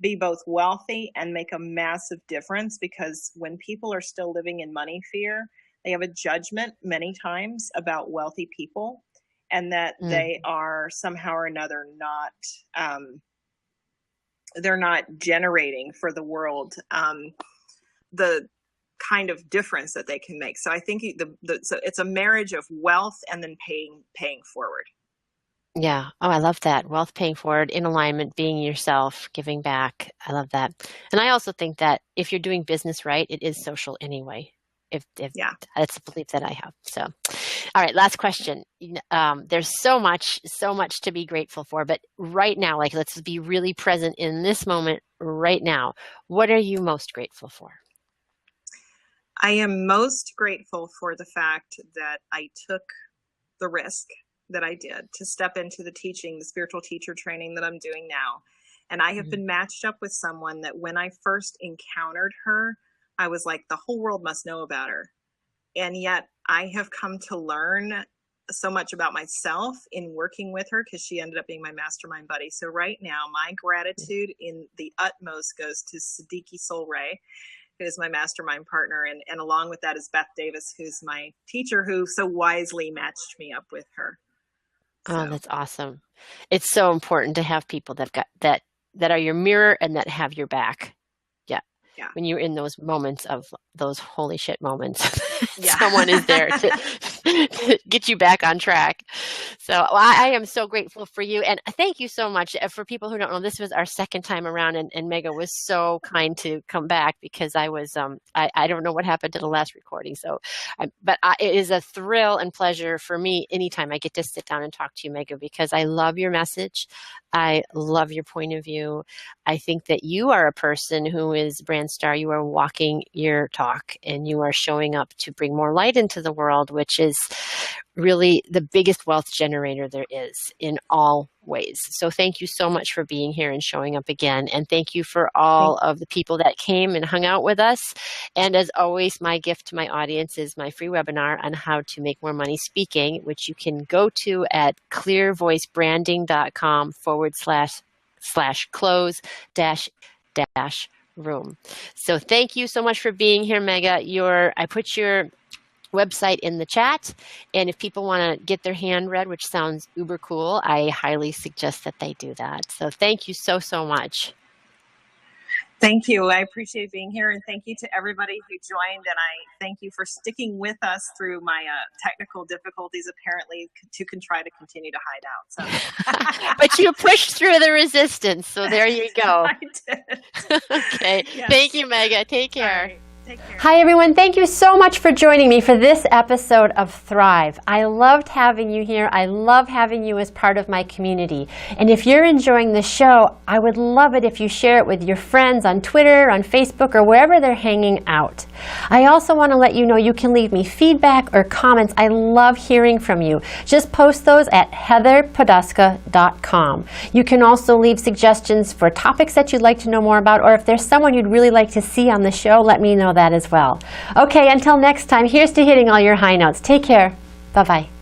be both wealthy and make a massive difference, because when people are still living in money fear, they have a judgment many times about wealthy people, and that they are somehow or another they're not generating for the world the kind of difference that they can make. So I think so it's a marriage of wealth and then paying forward. Yeah. Oh, I love that. Wealth, paying forward, in alignment, being yourself, giving back. I love that. And I also think that if you're doing business right, it is social anyway. That's a belief that I have. So, all right, last question. There's so much to be grateful for, but right now, let's be really present in this moment right now. What are you most grateful for? I am most grateful for the fact that I took the risk that I did to step into the spiritual teacher training that I'm doing now. And I have been matched up with someone that when I first encountered her, I was like, the whole world must know about her. And yet I have come to learn so much about myself in working with her, because she ended up being my mastermind buddy. So right now, my gratitude in the utmost goes to Siddiqui Soul Ray, who is my mastermind partner. And along with that is Beth Davis, who's my teacher, who so wisely matched me up with her. So. Oh, that's awesome. It's so important to have people that that are your mirror and that have your back. Yeah. When you're in those moments of those holy shit moments, Yeah. someone is there to get you back on track. So I am so grateful for you. And thank you so much. For people who don't know, this was our second time around, and Mega was so kind to come back because I was, I don't know what happened to the last recording. So, it is a thrill and pleasure for me anytime I get to sit down and talk to you, Mega, because I love your message. I love your point of view. I think that you are a person who is brand star. You are walking your talk, and you are showing up to bring more light into the world, which is really the biggest wealth generator there is in all ways. So thank you so much for being here and showing up again. And thank you for all of the people that came and hung out with us. And as always, my gift to my audience is my free webinar on how to make more money speaking, which you can go to at clearvoicebranding.com/close-room. So thank you so much for being here, Mega. I put your website in the chat, and if people want to get their hand read, which sounds uber cool, I highly suggest that they do that. So thank you so much. Thank you. I appreciate being here, and thank you to everybody who joined, and I thank you for sticking with us through my technical difficulties, apparently, to try to continue to hide out. So. But you pushed through the resistance, so there you go. I did. Okay. Yes. Thank you, Mega. Take care. Take care. Hi everyone, thank you so much for joining me for this episode of Thrive. I loved having you here. I love having you as part of my community. And if you're enjoying the show, I would love it if you share it with your friends on Twitter, on Facebook, or wherever they're hanging out. I also want to let you know you can leave me feedback or comments. I love hearing from you. Just post those at heatherpoduska.com. You can also leave suggestions for topics that you'd like to know more about, or if there's someone you'd really like to see on the show, let me know that as well. Okay, until next time, here's to hitting all your high notes. Take care. Bye-bye.